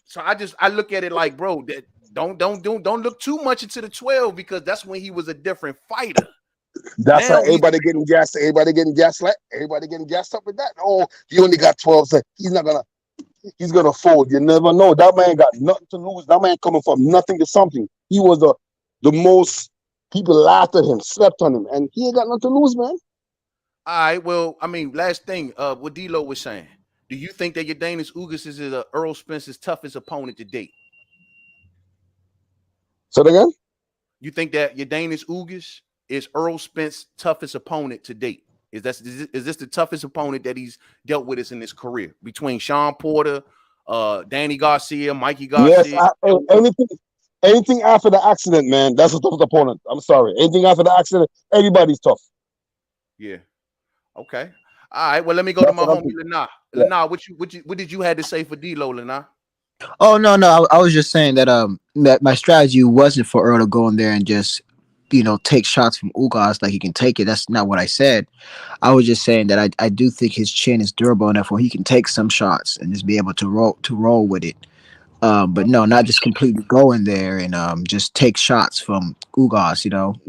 So I look at it like, bro, that don't look too much into the 12 because that's when he was a different fighter. That's how everybody getting gassed. Everybody getting gassed up with that. Oh, he only got 12. So he's gonna fold. You never know. That man got nothing to lose. That man coming from nothing to something. He was the most people laughed at him, slept on him, and he ain't got nothing to lose, man. All right. Well, I mean, last thing, what D-Lo was saying. Do you think that Yordenis Ugas is Errol Spence's toughest opponent to date? Say that again? You think that Yordenis Ugas is Errol Spence's toughest opponent to date? Is this the toughest opponent that he's dealt with in his career between Sean Porter, Danny Garcia, Mikey Garcia? Yes, anything after the accident, man, that's a tough opponent. I'm sorry. Anything after the accident, everybody's tough. Yeah. Okay. All right. Well, let me go to my homie Lena. Yeah. Lena, what did you have to say for D-Lo, Lena? Oh no, I was just saying that that my strategy wasn't for Earl to go in there and just take shots from Ugas like he can take it. That's not what I said. I was just saying that I do think his chin is durable enough where he can take some shots and just be able to roll with it. But no, not just completely go in there and just take shots from Ugas.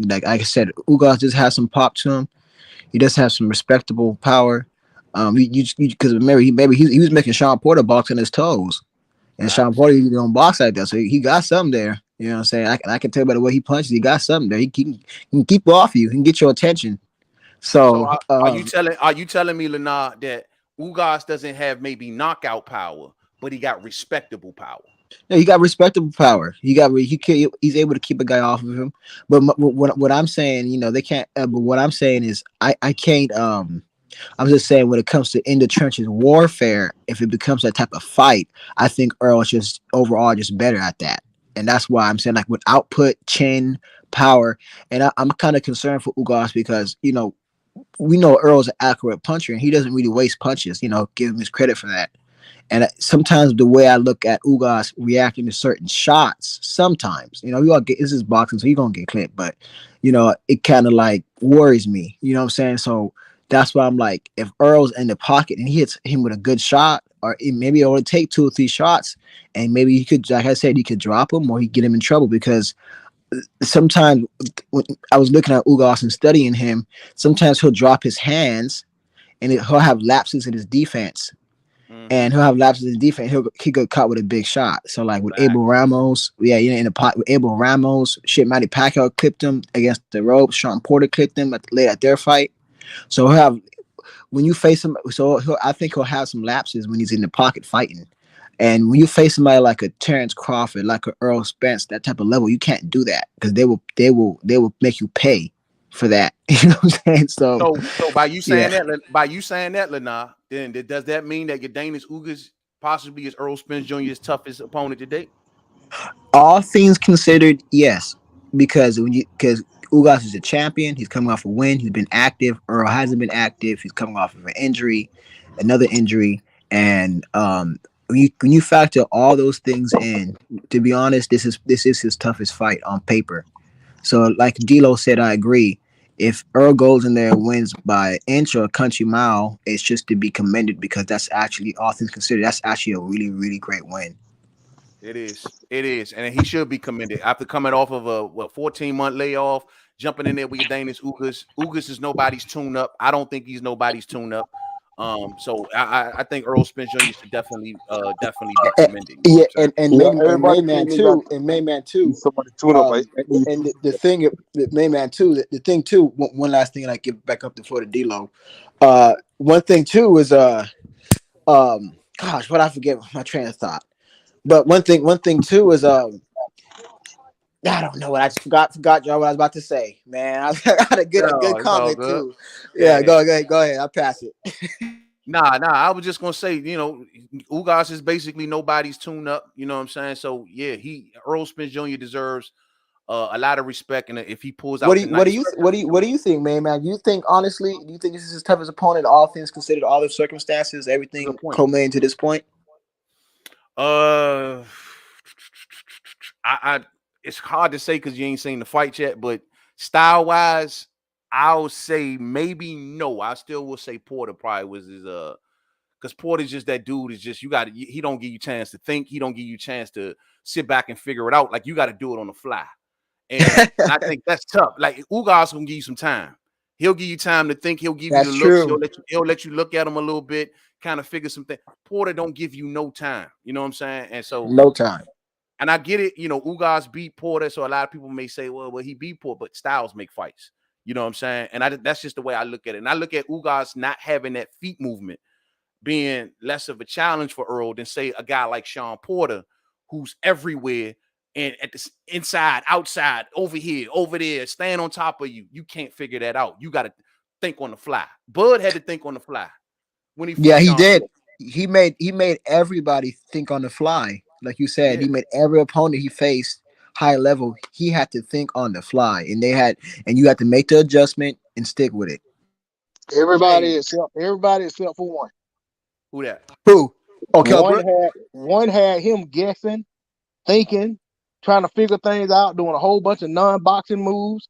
Like I said, Ugas just has some pop to him. He does have some respectable power. Because remember he was making Sean Porter box on his toes, and Sean Porter he don't box like that, so he got something there. You know what I'm saying? I can tell by the way he punches, he got something there. He can keep off you. He can get your attention. So are you telling me, Lena, that Ugas doesn't have maybe knockout power, but he got respectable power? No, he got respectable power. He's able to keep a guy off of him. But what I'm saying, they can't. But what I'm saying is, I can't. I'm just saying when it comes to in the trenches warfare, if it becomes that type of fight, I think Earl is just overall just better at that, and that's why I'm saying like with output, chin, power, and I'm kind of concerned for Ugas because we know Earl's an accurate puncher and he doesn't really waste punches. Give him his credit for that. And sometimes the way I look at Ugas reacting to certain shots, sometimes, we all get, this is boxing, so you're going to get clipped. But, it kind of like worries me. You know what I'm saying? So that's why I'm like, if Earl's in the pocket and he hits him with a good shot, or maybe it only take 2 or 3 shots, and maybe he could, like I said, he could drop him or he get him in trouble because sometimes when I was looking at Ugas and studying him, sometimes he'll drop his hands and he'll have lapses in his defense. And he'll have lapses in defense. He got caught with a big shot. So like with Abel Ramos, in the pot with Abel Ramos, shit, Manny Pacquiao clipped him against the ropes. Sean Porter clipped him late at their fight. So he'll have when you face him. So I think he'll have some lapses when he's in the pocket fighting. And when you face somebody like a Terence Crawford, like a Errol Spence, that type of level, you can't do that because they will make you pay for that. You know what I'm saying? So by you saying that, Lana, then does that mean that Yordenis Ugas possibly is Errol Spence Jr.'s toughest opponent to date? All things considered, yes, because Ugas is a champion. He's coming off a win. He's been active. Earl hasn't been active. He's coming off of an injury, another injury, and when you factor all those things in, to be honest, this is his toughest fight on paper. So, like D'Lo said, I agree. If Earl goes in there and wins by inch or a country mile, it's just to be commended because that's actually, all things considered, that's actually a really, really great win. It is, and he should be commended after coming off of a 14-month layoff, jumping in there with Yordenis Ugas. Ugas is nobody's tune-up. I don't think he's nobody's tune-up. So I think Errol Spence Jr. should definitely be commended. You know Yeah, and Everybody Mainman claiming that too, and Mainman too. somebody tune up, right? And the thing, Mainman too, the thing too. One last thing, and I give back up the floor to D-Lo. One thing too is gosh, what I forget my train of thought. But one thing too is I don't know what I just forgot y'all what I was about to say. Man, I had a good it's all comment good. too. Yeah, go ahead. I'll pass it. Nah. I was just gonna say, Ugas is basically nobody's tune-up. You know what I'm saying? So yeah, Errol Spence Jr. deserves a lot of respect, and if he pulls out What do tonight, you think, man? You think honestly? Do you think this is his toughest opponent? All things considered, all the circumstances, everything good point. culminating to this point. I it's hard to say because you ain't seen the fight yet, but style wise, I'll say maybe no. I still will say Porter probably was his because Porter's just that dude. Is just he don't give you a chance to think. He don't give you a chance to sit back and figure it out. Like you got to do it on the fly. And I think that's tough. Like Ugas gonna give you some time. He'll give you time to think. He'll give you That's the looks. true. He'll let you look at him a little bit, kind of figure something. Porter don't give you no time. You know what I'm saying? And so No time. and I get it, Ugas beat Porter, so a lot of people may say, well, he beat Porter, but styles make fights. You know what I'm saying? And that's just the way I look at it. And I look at Ugas not having that feet movement being less of a challenge for Earl than, say, a guy like Sean Porter, who's everywhere and at the inside, outside, over here, over there, staying on top of you. You can't figure that out. You got to think on the fly. Bud had to think on the fly when he fought Yeah, he Sean did. Porter. He made everybody think on the fly. Like you said, Yeah. he made every opponent he faced high level. He had to think on the fly, and you had to make the adjustment and stick with it. Everybody Hey, except for one. who that? Who? Oh, Kell One Brook. had him guessing, thinking, trying to figure things out, doing a whole bunch of non-boxing moves.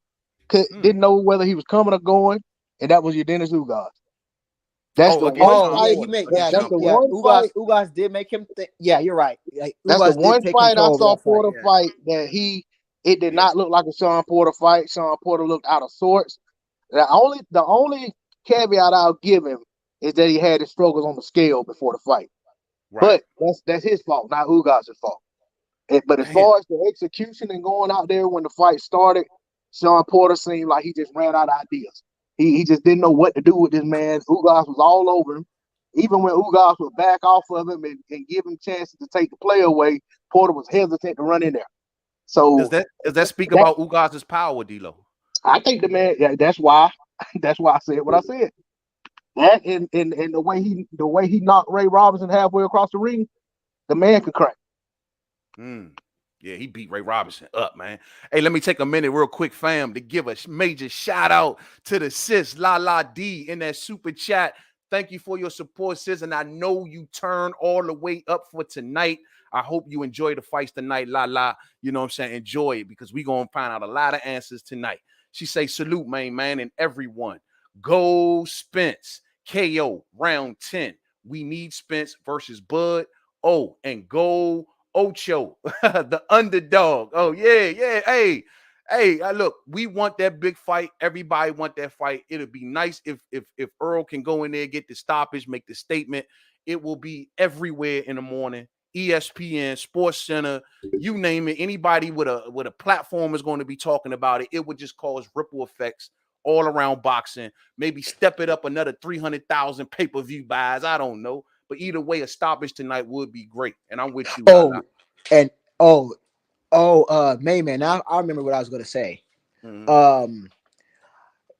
Didn't know whether he was coming or going, and that was your Dennis Ugas. That's the Against one Oh Sean yeah, fight. he made Against That's Sean the yeah. Porter. one fight. Ugas did make him think. Yeah, you're right. Like, That's the Ugas did one take fight I control over saw that fight. Porter Yeah. fight that it did not look like a Sean Porter fight. Sean Porter looked out of sorts. The only caveat I'll give him is that he had his struggles on the scale before the fight. Right. But that's his fault, not Ugas' fault. But as Man. far as the execution and going out there when the fight started, Sean Porter seemed like he just ran out of ideas. He just didn't know what to do with this man. Ugas was all over him. Even when Ugas would back off of him and give him chances to take the play away, Porter was hesitant to run in there. Does So that speak that, about Ugas' power, D-Lo? I think the man. Yeah, that's why I said what I said. That and the way he knocked Ray Robinson halfway across the ring, the man could crack. Yeah, he beat Ray Robinson up, man. Hey, let me take a minute real quick, fam, to give a major shout out to the sis, La La D, in that super chat. Thank you for your support, sis, and I know you turned all the way up for tonight. I hope you enjoy the fights tonight, La La. You know what I'm saying? Enjoy it because we're going to find out a lot of answers tonight. She say, salute, main man, and everyone. Go Spence. KO, round 10. We need Spence versus Bud. Oh, and go Ocho, the underdog. Oh, yeah. Hey, look, we want that big fight. Everybody want that fight. It'll be nice if Earl can go in there, get the stoppage, make the statement. It will be everywhere in the morning. ESPN, Sports Center, you name it. Anybody with a platform is going to be talking about it. It would just cause ripple effects all around boxing. Maybe step it up another 300,000 pay-per-view buys. I don't know. But either way, a stoppage tonight would be great. And I'm with you, Lala. And Mayman, now I remember what I was gonna say. Mhm.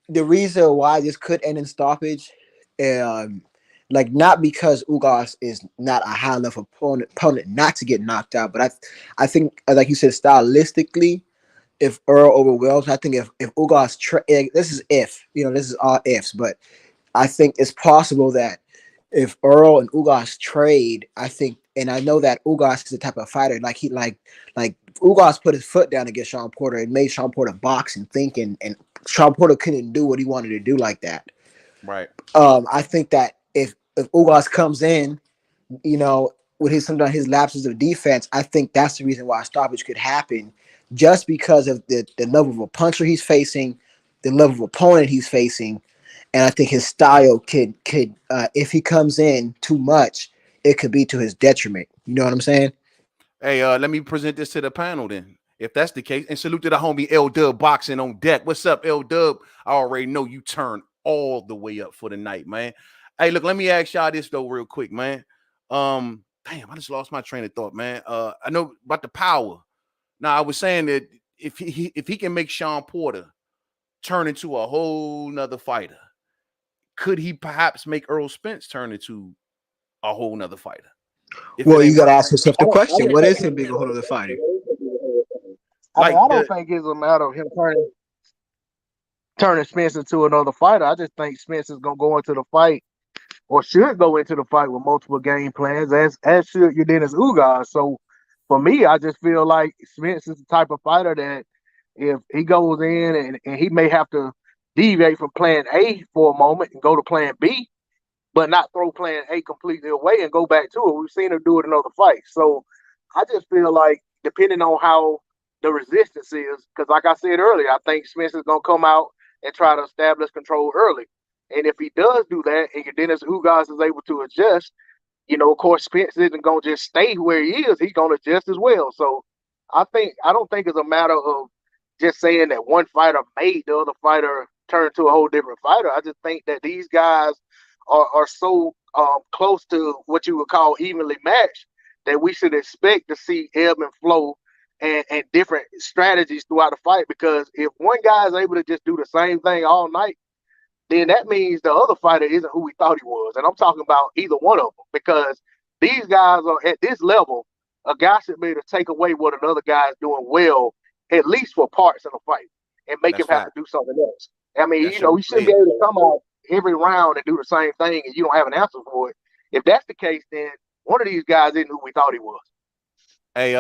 The reason why this could end in stoppage, like not because Ugas is not a high level opponent not to get knocked out, but I think like you said, stylistically, if Earl overwhelms, I think if Ugas this is if, this is all ifs, but I think it's possible that if Earl and Ugas trade, I think, and I know that Ugas is the type of fighter like Ugas put his foot down against Sean Porter and made Sean Porter box and think, and Sean Porter couldn't do what he wanted to do like that. Right. I think that if Ugas comes in, with sometimes his lapses of defense, I think that's the reason why a stoppage could happen, just because of the level of a puncher he's facing, the level of opponent he's facing, and I think his style could if he comes in too much, it could be to his detriment. You know what I'm saying? Hey, let me present this to the panel then. If that's the case, and salute to the homie L Dub Boxing on deck. What's up, L Dub? I already know you turned all the way up for the night, man. Hey, look, let me ask y'all this though, real quick, man. Damn, I just lost my train of thought, man. I know about the power. Now, I was saying that if he can make Sean Porter turn into a whole nother fighter, could he perhaps make Errol Spence turn into a whole nother fighter? If it Well, you ain't got to working, ask yourself the question: what is him being a whole other fighter? I mean, like I don't think it's a matter of him turning Spence into another fighter. I just think Spence is gonna go into the fight, or should go into the fight with multiple game plans, as should Yordenis Ugas. So for me, I just feel like Spence is the type of fighter that if he goes in and he may have to deviate from plan A for a moment and go to plan B, but not throw plan A completely away and go back to it. We've seen him do it in other fights. So I just feel like depending on how the resistance is, because like I said earlier, I think Spence is going to come out and try to establish control early. And if he does do that and Yordenis Ugas is able to adjust, of course, Spence isn't going to just stay where he is. He's going to adjust as well. So I don't think it's a matter of just saying that one fighter made the other fighter turn to a whole different fighter. I just think that these guys are so close to what you would call evenly matched that we should expect to see ebb and flow and different strategies throughout the fight. Because if one guy is able to just do the same thing all night, then that means the other fighter isn't who we thought he was. And I'm talking about either one of them, because these guys are at this level. A guy should be able to take away what another guy is doing well, at least for parts of the fight, and make him that's have to fact. do something else. I mean, That show you shouldn't be player. able to come out every round and do the same thing and you don't have an answer for it. If that's the case, then one of these guys isn't who we thought he was. Hey,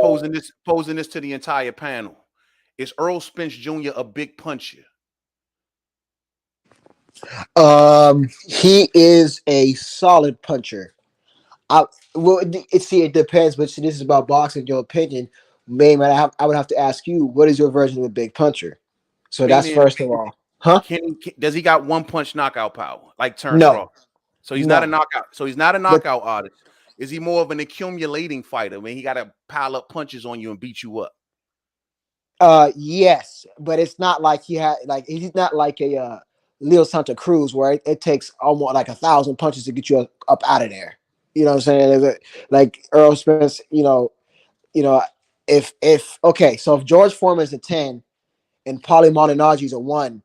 posing this to the entire panel. Is Errol Spence Jr. a big puncher? He is a solid puncher. It depends, but this is about boxing. Your opinion, Mayman. I would have to ask you, what is your version of a big puncher? So that's Meaning, first of all, huh? does he got one punch knockout power like Terence No, Crawford? So he's not a no. knockout. So he's not a But knockout artist. Is he more of an accumulating fighter? I mean, he got to pile up punches on you and beat you up. yes, but it's not like he's not like a Leo Santa Cruz where it takes almost like 1,000 punches to get you up out of there. You know what I'm saying? Like Earl Spence, you know, if okay, so if George Foreman is a 10 and Paulie Malignaggi is a 1,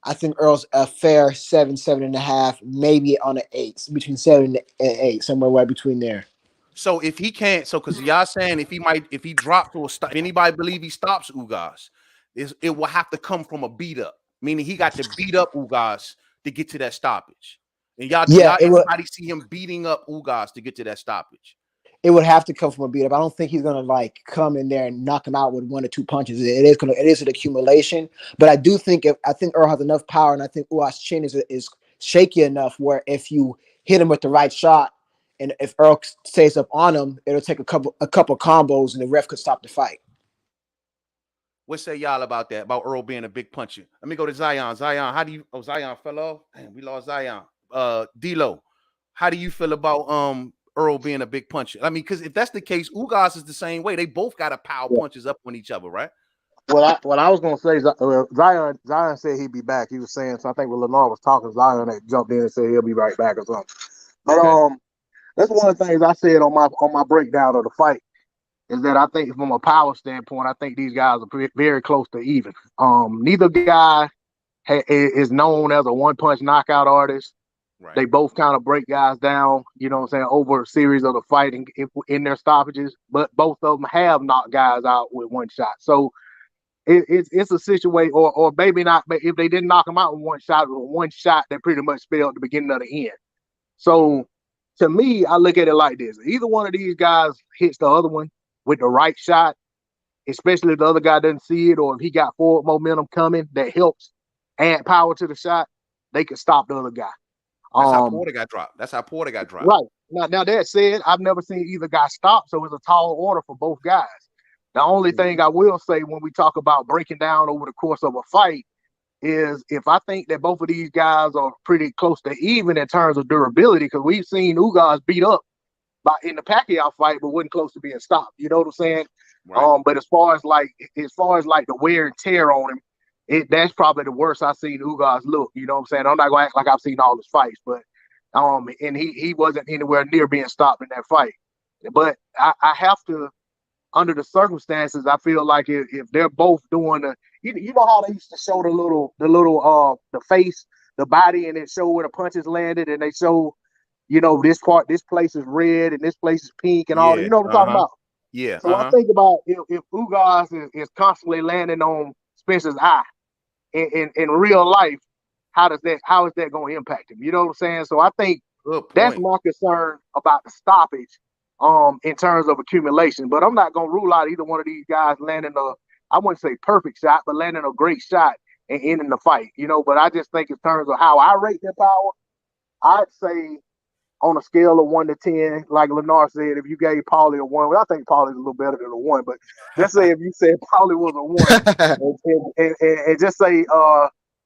I think Earl's a fair 7, 7.5, maybe on an 8, between 7 and 8, somewhere right between there. So if he can't, because y'all saying if he dropped to a stop, if anybody believe he stops Ugas, it will have to come from a beat up, meaning he got to beat up Ugas to get to that stoppage. And y'all, do Yeah, y'all it will. anybody see him beating up Ugas to get to that stoppage? It would have to come from a beat up. I don't think he's gonna like come in there and knock him out with 1 or 2 punches. It is an accumulation. But I do think I think Earl has enough power, and I think Ugas' chin is shaky enough where if you hit him with the right shot, and if Earl stays up on him, it'll take a couple combos, and the ref could stop the fight. What say y'all about that? About Earl being a big puncher? Let me go to Zion. Zion, how do you? Oh, Zion fell off. Damn, we lost Zion. D-Lo, how do you feel about Earl being a big puncher? I mean, because if that's the case, Ugas is the same way. They both got to power punches up on each other, right? What I was gonna say, Zion said he'd be back. He was saying, so I think when Lenore was talking, Zion had jumped in and said he'll be right back or something. But Okay. that's one of the things I said on my breakdown of the fight is that I think from a power standpoint, I think these guys are very close to even. Neither guy is known as a one-punch knockout artist. Right. They both kind of break guys down, you know what I'm saying, over a series of the fighting in their stoppages, but both of them have knocked guys out with one shot. So it's a situation, or maybe not, but if they didn't knock them out with one shot, it was one shot that pretty much spelled the beginning of the end. So to me, I look at it like this. Either one of these guys hits the other one with the right shot, especially if the other guy doesn't see it, or if he got forward momentum coming that helps add power to the shot, they can stop the other guy. That's how Porter got dropped. Right. Now that said, I've never seen either guy stop, so it's a tall order for both guys. The only thing I will say when we talk about breaking down over the course of a fight is if I think that both of these guys are pretty close to even in terms of durability, because we've seen Ugas beat up in the Pacquiao fight, but wasn't close to being stopped. You know what I'm saying? Right. But as far as like the wear and tear on him, that's probably the worst I've seen Ugas look. You know what I'm saying? I'm not gonna act like I've seen all his fights, but and he wasn't anywhere near being stopped in that fight. But I have to, under the circumstances, I feel like if they're both doing you know how they used to show the face, the body, and it show where the punches landed, and they show, you know, this place is red and this place is pink and all. You know what I'm talking about? Yeah. So I think about if Ugas is constantly landing on Spencer's eye in real life, how is that going to impact him? You know what I'm saying? So I think that's my concern about the stoppage in terms of accumulation. But I'm not going to rule out either one of these guys landing I wouldn't say perfect shot, but landing a great shot and ending the fight. You know, but I just think in terms of how I rate their power, I'd say on a scale of 1 to 10, like Lenore said, if you gave Paulie a 1, well, I think Paulie's a little better than a 1, but just say if you said Paulie was a 1 and just say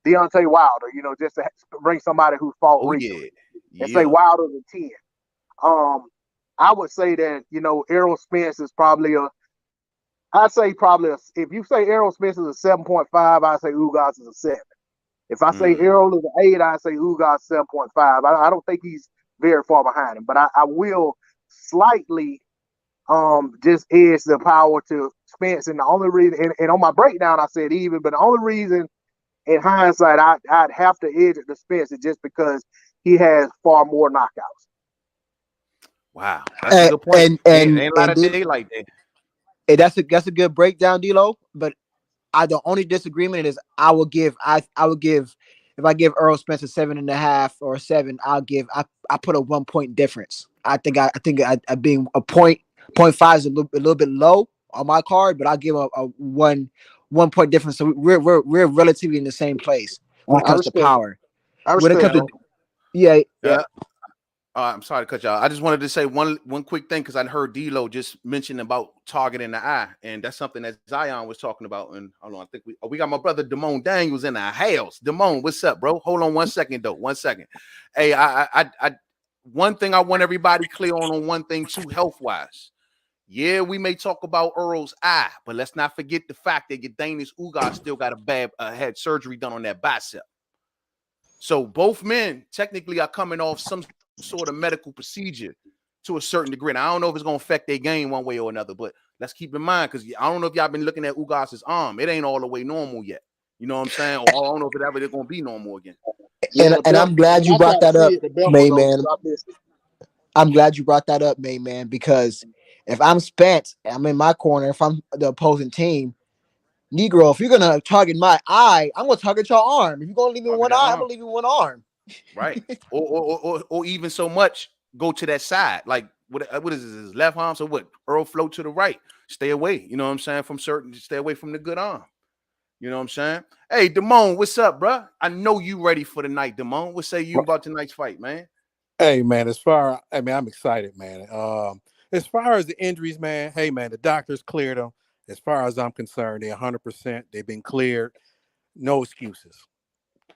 Deontay Wilder, you know, just to bring somebody who fought recently, and say Wilder's a 10. I would say that, you know, Errol Spence is probably if you say Errol Spence is a 7.5, I'd say Ugas is a 7. If I say Errol is an 8, I'd say Ugas 7.5. I don't think he's very far behind him, but I will slightly just edge the power to Spence. And the only reason, and on my breakdown, I said even, but the only reason in hindsight I'd have to edge it to Spence is just because he has far more knockouts. Wow, that's a good point. And ain't a lot of day like that. And that's a good breakdown, D-Lo. But the only disagreement is I would give if I give Errol Spence a 7.5 or a 7, I put a 1 point difference. I think being a 0.5 is a little bit low on my card, but I'll give a 1 point difference. So we're relatively in the same place when it comes to power. When it comes to yeah. I'm sorry to cut y'all. I just wanted to say one quick thing because I heard D-Lo just mention about targeting the eye, and that's something that Zion was talking about. And hold on, I think we got my brother Damone Daniels in the house. Damone, what's up, bro? Hold on 1 second though. 1 second. Hey, I one thing I want everybody clear on one thing too, health wise. Yeah, we may talk about Earl's eye, but let's not forget the fact that Yordenis Ugas still got had surgery done on that bicep. So both men technically are coming off some sort of medical procedure to a certain degree. Now, I don't know if it's going to affect their game one way or another, but let's keep in mind, because I don't know if y'all been looking at Ugas' arm. It ain't all the way normal yet. You know what I'm saying? Or I don't know if it ever going to be normal again. And I'm glad you brought that up, Mainman. I'm glad you brought that up, Mainman, because if I'm Spence, I'm in my corner, if I'm the opposing team, Negro, if you're going to target my eye, I'm going to target your arm. If you're going to leave me one eye, I'm going to leave you one arm. Right. or even so much go to that side. Like what is his left arm? So what? Earl float to the right. Stay away. You know what I'm saying? Stay away from the good arm. You know what I'm saying? Hey, Damone, what's up, bro? I know you ready for the night, Damone. What say you about tonight's fight, man? Hey man, I'm excited, man. As far as the injuries, man, hey man, the doctors cleared them. As far as I'm concerned, they're 100%. They've been cleared. No excuses.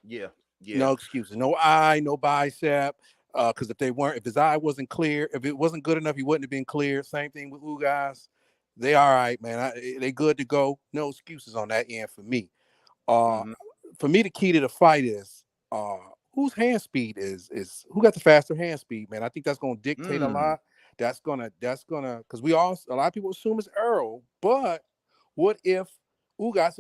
Yeah. No excuses. No eye, no bicep. Because if his eye wasn't clear, if it wasn't good enough, he wouldn't have been cleared. Same thing with Ugas. They all right, man. They good to go. No excuses on that end for me. For me, the key to the fight is whose hand speed is who got the faster hand speed, man. I think that's going to dictate a lot. That's gonna because a lot of people assume it's Errol, but what if Ugas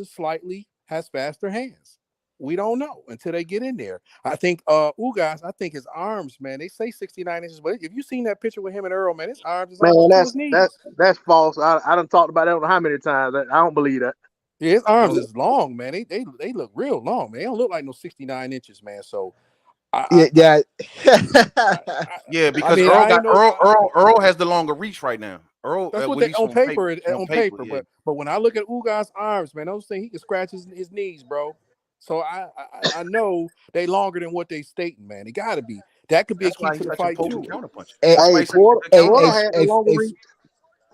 has faster hands? We don't know until they get in there. I think Ugas, his arms, man, they say 69 inches, but if you've seen that picture with him and Errol, man, his arms is almost to his knees. That's false. I done talked about that how many times. I don't believe that. Yeah, his arms is long, man. They look real long, man. They don't look like no 69 inches, man. So because Earl has the longer reach right now. Earl, that's what they on paper. But when I look at Ugas' arms, man, I was saying he can scratch his knees, bro. So I know they longer than what they stating, man. It got to be. That could be a key to the fight too.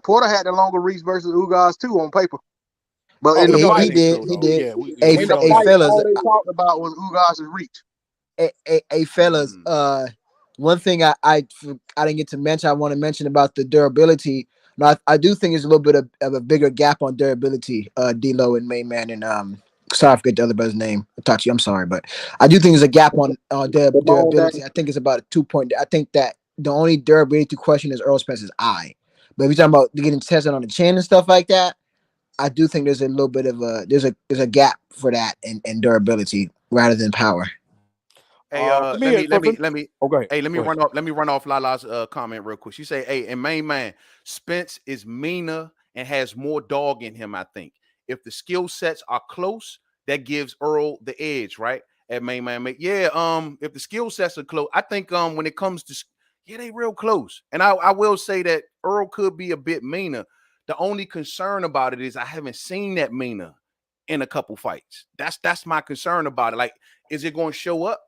Porter had the longer reach versus Ugas too on paper. But in the fight, he did. In the fight, fellas, all they talked about was Ugas' reach. Hey, fellas, one thing I didn't get to mention, I want to mention about the durability. Now, I do think there's a little bit of a bigger gap on durability, D-Lo and Mainman and sorry, I forget the other brother's name. Itachi, I'm sorry, but I do think there's a gap on durability. I think it's about a 2 point. I think that the only durability question is Errol Spence's eye. But if you're talking about getting tested on the chin and stuff like that, I do think there's a little bit of there's a gap for that and durability rather than power. Hey, let me run off Lala's comment real quick. She say, hey, and man, Spence is meaner and has more dog in him, I think. If the skill sets are close, that gives Earl the edge, right? At Mainman. Yeah, if the skill sets are close, I think when it comes to they real close. And I will say that Earl could be a bit meaner. The only concern about it is I haven't seen that meaner in a couple fights. That's my concern about it. Like, is it going to show up?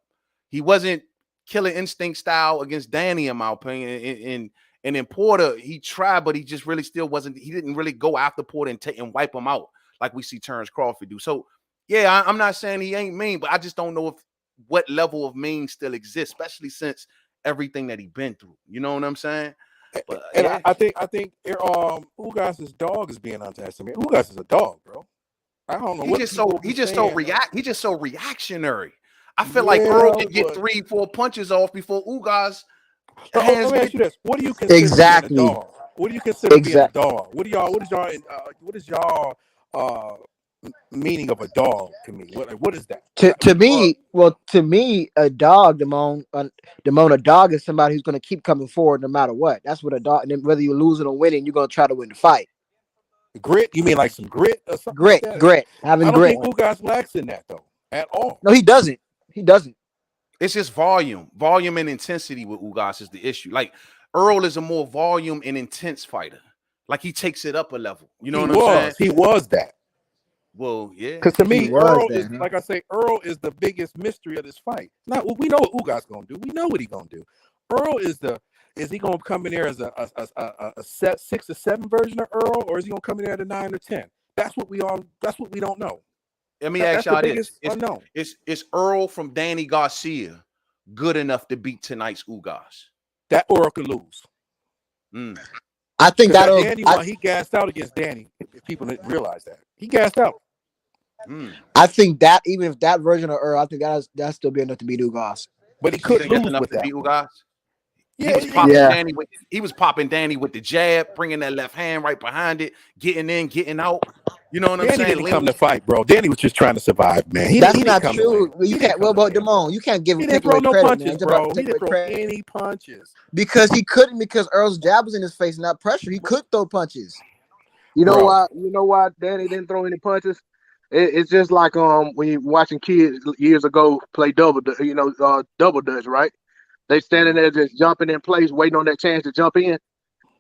He wasn't Killer Instinct style against Danny, in my opinion. And in Porter, he tried, but he just really still wasn't. He didn't really go after Porter and wipe him out like we see Terence Crawford do. So, yeah, I'm not saying he ain't mean, but I just don't know what level of mean still exists, especially since everything that he been through. You know what I'm saying? But, I think Ugas' dog is being underestimated. Ugas is a dog, bro. I don't know. He just so reactionary. I feel like Earl can get 3-4 punches off before Ugas. Let me ask you this: what do you consider being a dog? What do you consider being a dog? What is y'all meaning of a dog to me? What is that? To me, a dog, Damone, a dog is somebody who's going to keep coming forward no matter what. That's what a dog. And then whether you're losing or winning, you're going to try to win the fight. Grit? You mean like some grit or something? Grit. I don't think Ugas lacks in that though at all. No, he doesn't. It's just volume and intensity with Ugas is the issue. Like Earl is a more volume and intense fighter. Like he takes it up a level. You know what I'm saying? He was that. Well, yeah. Because to me, Earl is like I say, Earl is the biggest mystery of this fight. Now we know what Ugas gonna do. We know what he's gonna do. Earl is he gonna come in there as a 6 or 7 version of Earl, or is he gonna come in there at a 9 or 10? That's what we don't know. Let me ask y'all this: Is Earl from Danny Garcia good enough to beat tonight's Ugas? That Earl could lose. I think he gassed out against Danny. If people didn't realize that, he gassed out. I think that even if that version of Earl, I think that's still be enough to beat Ugas. But he could lose enough to beat Ugas. Yeah, he was popping Danny with the jab, bringing that left hand right behind it, getting in, getting out. You know what I'm saying? Danny didn't come to fight, bro. Danny was just trying to survive, man. That's not true. You can't. Well, but Damone, you can't give him no punches, bro. He didn't throw any punches because he couldn't. Because Earl's jab was in his face, not pressure. He could throw punches. You know why? You know why Danny didn't throw any punches? It's just like when you're watching kids years ago play double dutch, right? They standing there just jumping in place, waiting on that chance to jump in.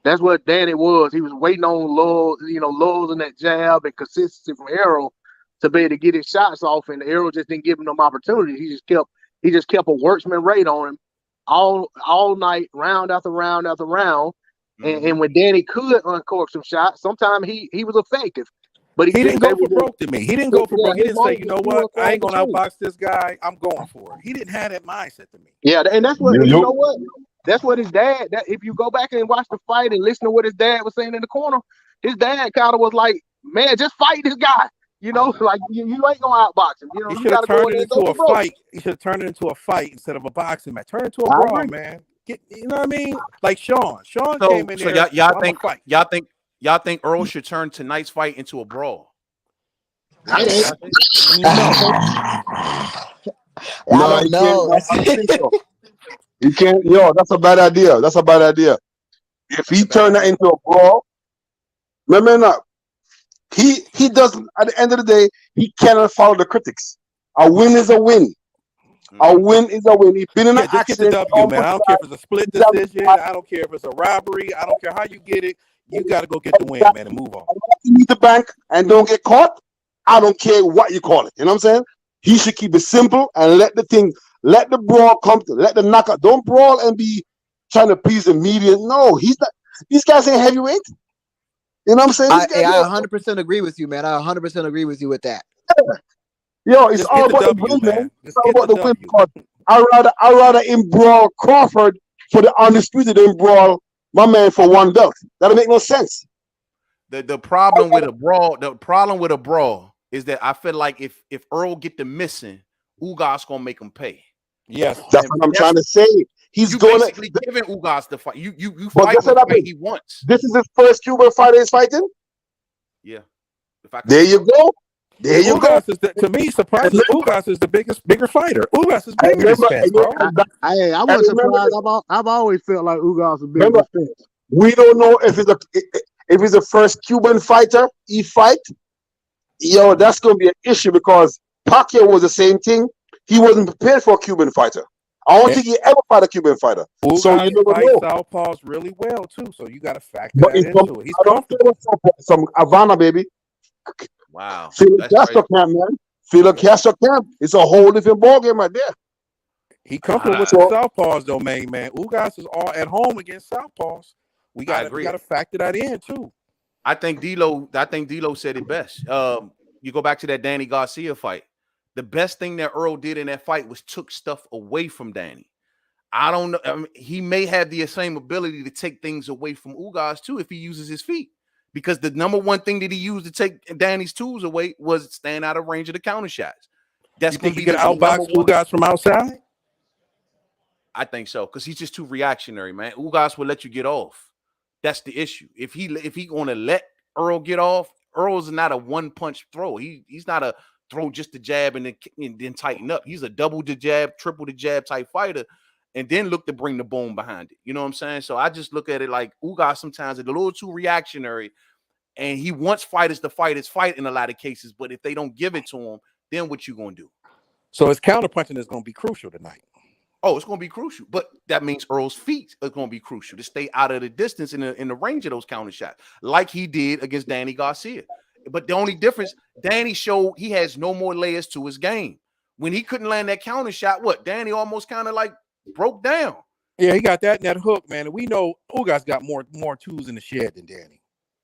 That's what Danny was. He was waiting on lulls in that jab and consistency from Errol to be able to get his shots off, and Errol just didn't give him them opportunities. He just kept a worksman rate on him all night, round after round after round. And when Danny could uncork some shots, sometimes he was effective. But he didn't go for broke to me. He didn't go for broke. He didn't say, you know what, I ain't gonna outbox this guy. I'm going for it. He didn't have that mindset to me. Yeah, and that's what you know what? That's what his dad. That if you go back and watch the fight and listen to what his dad was saying in the corner, his dad kind of was like, "Man, just fight this guy." You know, like you ain't gonna outbox him. You know, he should have turned it into a fight. He should have turned it into a fight instead of a boxing match. Turn it into a brawl, man. You know what I mean? Like Sean came in there. Y'all think Earl should turn tonight's fight into a brawl? I don't know. You can't. Yo, that's a bad idea. That's a bad idea. If he turned that into a brawl, remember not. He doesn't. At the end of the day, he cannot follow the critics. A win is a win. A win is a win. He's been in an accident. Just get the W, man. I don't care if it's a split decision. I don't care if it's a robbery. I don't care how you get it. You got to go get the win, man, and move on. You need the bank and don't get caught. I don't care what you call it. You know what I'm saying? He should keep it simple and let the brawl come. Let the knockout. Don't brawl and be trying to please the media. No, he's not. These guys ain't heavyweight. You know what I'm saying? I 100% agree with you, man. I 100% agree with you with that. Yo, it's all about the win, man. It's all about the win. I'd rather him brawl Crawford for the undisputed than brawl my man for one belt. That'll make no sense. The problem with a brawl is that I feel like if Earl get the missing, Ugas gonna make him pay. Yes, that's what I'm trying to say. He's basically giving Ugas the fight. You fight the way he wants. This is his first Cuban fighter he's fighting. Yeah. There you go. There you go. To me, surprising. Ugas is the bigger fighter. Ugas is bigger than Spence, bro. I wasn't surprised. I've always felt like Ugas was bigger than Spence. We don't know if it's the first Cuban fighter he fight. Yo, that's gonna be an issue because Pacquiao was the same thing. He wasn't prepared for a Cuban fighter. I don't think he ever fought a Cuban fighter. Ugas so you never know. Southpaws really well too. So you got to factor that into it. He's comfortable. Some Havana, baby. Wow. Fidel Castro camp, man. Fidel Castro camp. It's a whole different ballgame right there. He comfortable with the Southpaws though, man. Ugas is all at home against Southpaws. We got to factor that in too. I think D'Lo said it best. You go back to that Danny Garcia fight. The best thing that Earl did in that fight was took stuff away from Danny. I don't know. I mean, he may have the same ability to take things away from Ugas too if he uses his feet. Because the number one thing that he used to take Danny's tools away was staying out of range of the counter shots. That's going to be the outbox Ugas from outside. I think so because he's just too reactionary, man. Ugas will let you get off. That's the issue. If he going to let Earl get off, Earl's not a one punch throw. He's not a throw just the jab and then tighten up. He's a double the jab, triple the jab type fighter, and then look to bring the boom behind it. You know what I'm saying? So I just look at it like Ugas sometimes is a little too reactionary, and he wants fighters to fight his fight in a lot of cases. But if they don't give it to him, then what you gonna do? So his counterpunching is gonna be crucial tonight. Oh, it's gonna be crucial, but that means Earl's feet are gonna be crucial to stay out of the distance in the range of those counter shots, like he did against Danny Garcia. But the only difference, Danny showed he has no more layers to his game. When he couldn't land that counter shot, Danny almost kind of like broke down. Yeah, he got that hook, man. And we know Ugas got more tools in the shed than Danny.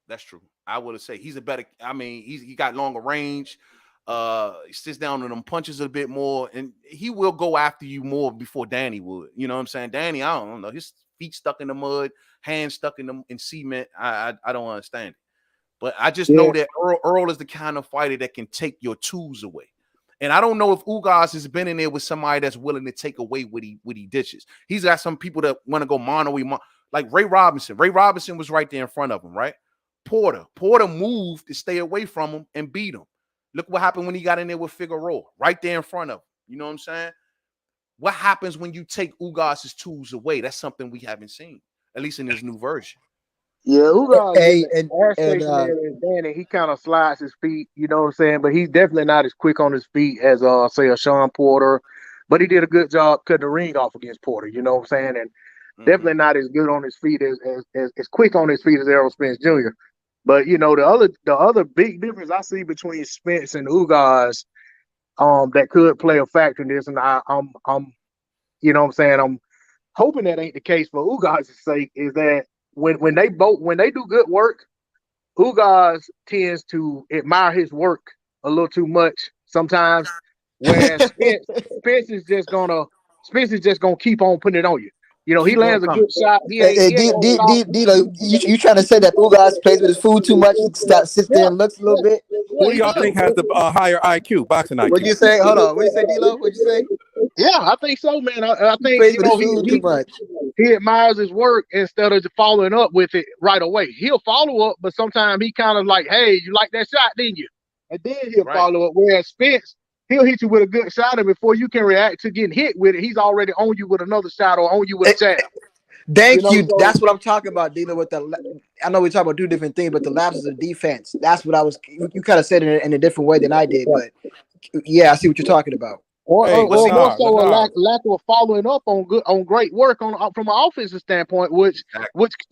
That's true. I would say he's a better. I mean, he got longer range. He sits down on them punches a bit more, and he will go after you more before Danny would. You know what I'm saying? Danny, I don't know. His feet stuck in the mud, hands stuck in cement. I don't understand it. But I just know that Earl is the kind of fighter that can take your tools away. And I don't know if Ugas has been in there with somebody that's willing to take away what he dishes. He's got some people that want to go mono, like Ray Robinson. Ray Robinson was right there in front of him, right? Porter moved to stay away from him and beat him. Look what happened when he got in there with Figueroa, right there in front of him. You know what I'm saying? What happens when you take Ugas' tools away? That's something we haven't seen, at least in this new version. Yeah, Ugas and Danny, he kind of slides his feet, you know what I'm saying? But he's definitely not as quick on his feet as say a Sean Porter. But he did a good job cutting the ring off against Porter, you know what I'm saying? And Definitely not as good on his feet as quick on his feet as Errol Spence Jr. But the other big difference I see between Spence and Ugas, that could play a factor in this, and I'm I'm hoping that ain't the case for Ugas' sake, is that when they do good work, Ugas tends to admire his work a little too much sometimes, whereas Spence is just gonna keep on putting it on you. He Keep on lands a coming. good shot. He Hey, ain't gonna stop. Dilo, you trying to say that Ugas plays with his food too much? He sits there Yeah, and looks a little bit. Who yeah, do he y'all does. think has the higher IQ, boxing What'd IQ? you say? Hold on. What you say, Dilo? What'd you say? Yeah, I think so, man. I He think plays with his food too much. he admires his work instead of just following up with it right away. He'll follow up, but sometimes he kind of like, "Hey, you like that shot, didn't you?" And then he'll Right. follow up. Whereas Spence, he'll hit you with a good shot, and before you can react to getting hit with it, he's already on you with another shot or on you with a jab. Thank you. So That's what I'm talking about, dealing with I know we talk about two different things, but the lapses of defense. That's what I was. You kind of said it in a different way than I did, but yeah, I see what you're talking about. Hey, or more so a Lennar. lack of following up on great work from an offensive standpoint, which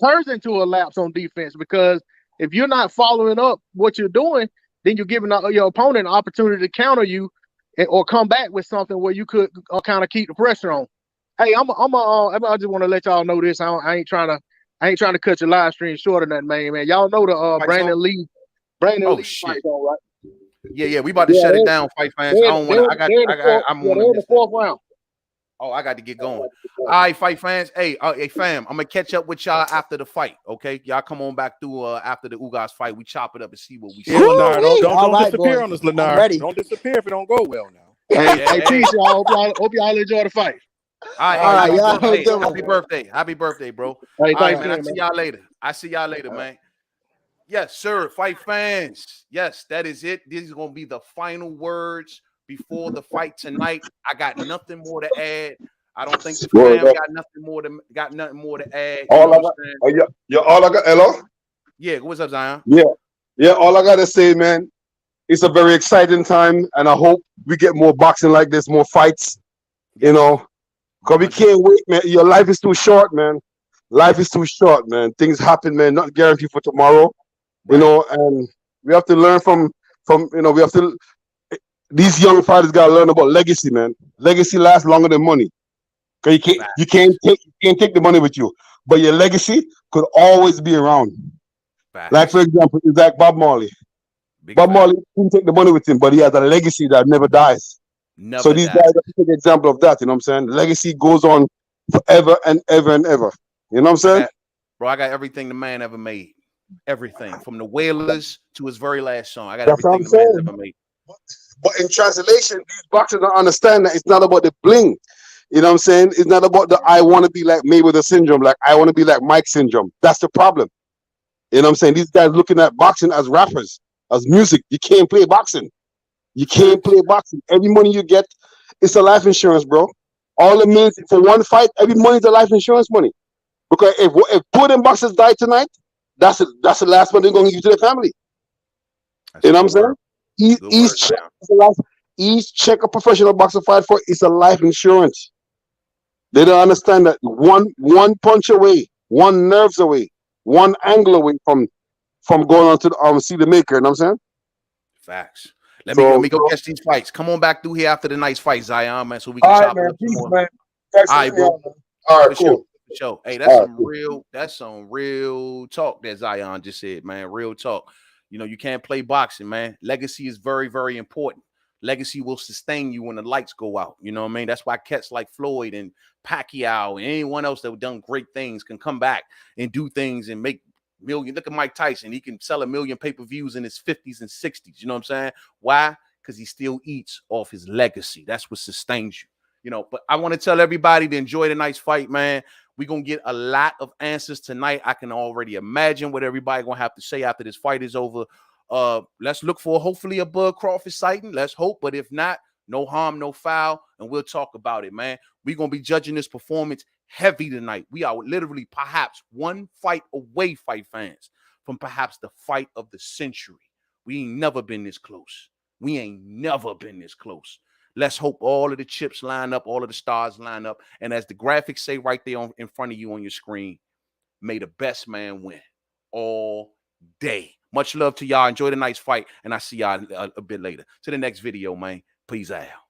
turns into a lapse on defense, because if you're not following up what you're doing, then you're giving your opponent an opportunity to counter you or come back with something where you could kind of keep the pressure on. Hey, I just want to let y'all know this. I ain't trying to cut your live stream short or nothing, man. Y'all know the Brandon Lee Shit. fight on, right? Yeah, we about to shut it down, fight fans. I don't want to. I'm they're in the fourth round. Oh, I got to get going. All right, fight fans. Hey, fam, I'm gonna catch up with y'all after the fight. Okay, y'all come on back through after the Ugas fight. We chop it up and see what we see. Yeah, Lennar, don't right, disappear boys. on us, I'm Lennar. ready. Don't disappear if it don't go well now. Hey, peace, y'all. Hope y'all enjoy the fight. All right, All right, happy y'all. birthday. Happy birthday, bro. Hey, All right, thanks, man. I see y'all later. Man. Yes, sir. Fight fans. Yes, that is it. These are gonna be the final words before the fight tonight. I got nothing more to add. I don't think the fam got nothing more to add. You know what I'm saying? All I got, hello? Yeah, what's up, Zion? Yeah, all I gotta say, man, it's a very exciting time, and I hope we get more boxing like this, more fights, because we can't wait, man. Your life is too short, man. Life is too short, man. Things happen, man. Not guaranteed for tomorrow, and we have to learn from we have to. These young fighters gotta learn about legacy, man. Legacy lasts longer than money. Cause you can't take the money with you, but your legacy could always be around. Facts. Like, for example, is like Bob Marley. Bob Marley didn't take the money with him, but he has a legacy that never dies. So these guys are a good example of that. You know what I'm saying? Legacy goes on forever and ever and ever. You know what I'm saying? I got everything the man ever made. Everything from the Wailers to his very last song. I got That's everything the man's ever made. But in translation, these boxers don't understand that it's not about the bling. You know what I'm saying? It's not about the I want to be like Mayweather syndrome, like I want to be like Mike syndrome. That's the problem. You know what I'm saying? These guys looking at boxing as rappers, as music. You can't play boxing. You can't play boxing. Every money you get, it's a life insurance, bro. All it means for one fight, every money is a life insurance money. Because if two of them boxers die tonight, that's the last money they're going to give to their family. You know what I'm saying? Each check a professional boxer fight for is a life insurance. They don't understand that one punch away, one nerves away, one angle away from going on to see the maker. You know what I'm saying? Facts. Let me go catch these fights. Come on back through here after the nice fight, Zion, man, so we can chop it up some more. Man. All right, bro. All right, cool. Show. Hey, that's some real talk that Zion just said, man. Real talk. You can't play boxing, man. Legacy is very, very important. Legacy will sustain you when the lights go out. You know what I mean? That's why cats like Floyd and Pacquiao and anyone else that have done great things can come back and do things and make million. Look at Mike Tyson. He can sell 1 million pay-per-views in his 50s and 60s. You know what I'm saying? Why? Because he still eats off his legacy. That's what sustains you. But I want to tell everybody to enjoy the night's fight, man. We're going to get a lot of answers tonight. I can already imagine what everybody going to have to say after this fight is over. Let's look for hopefully a Bud Crawford sighting. Let's hope. But if not, no harm, no foul. And we'll talk about it, man. We're going to be judging this performance heavy tonight. We are literally perhaps one fight away, fight fans, from perhaps the fight of the century. We ain't never been this close. Let's hope all of the chips line up, all of the stars line up. And as the graphics say right there in front of you on your screen, may the best man win all day. Much love to y'all. Enjoy the night's fight. And I see y'all a bit later. To the next video, man. Peace out.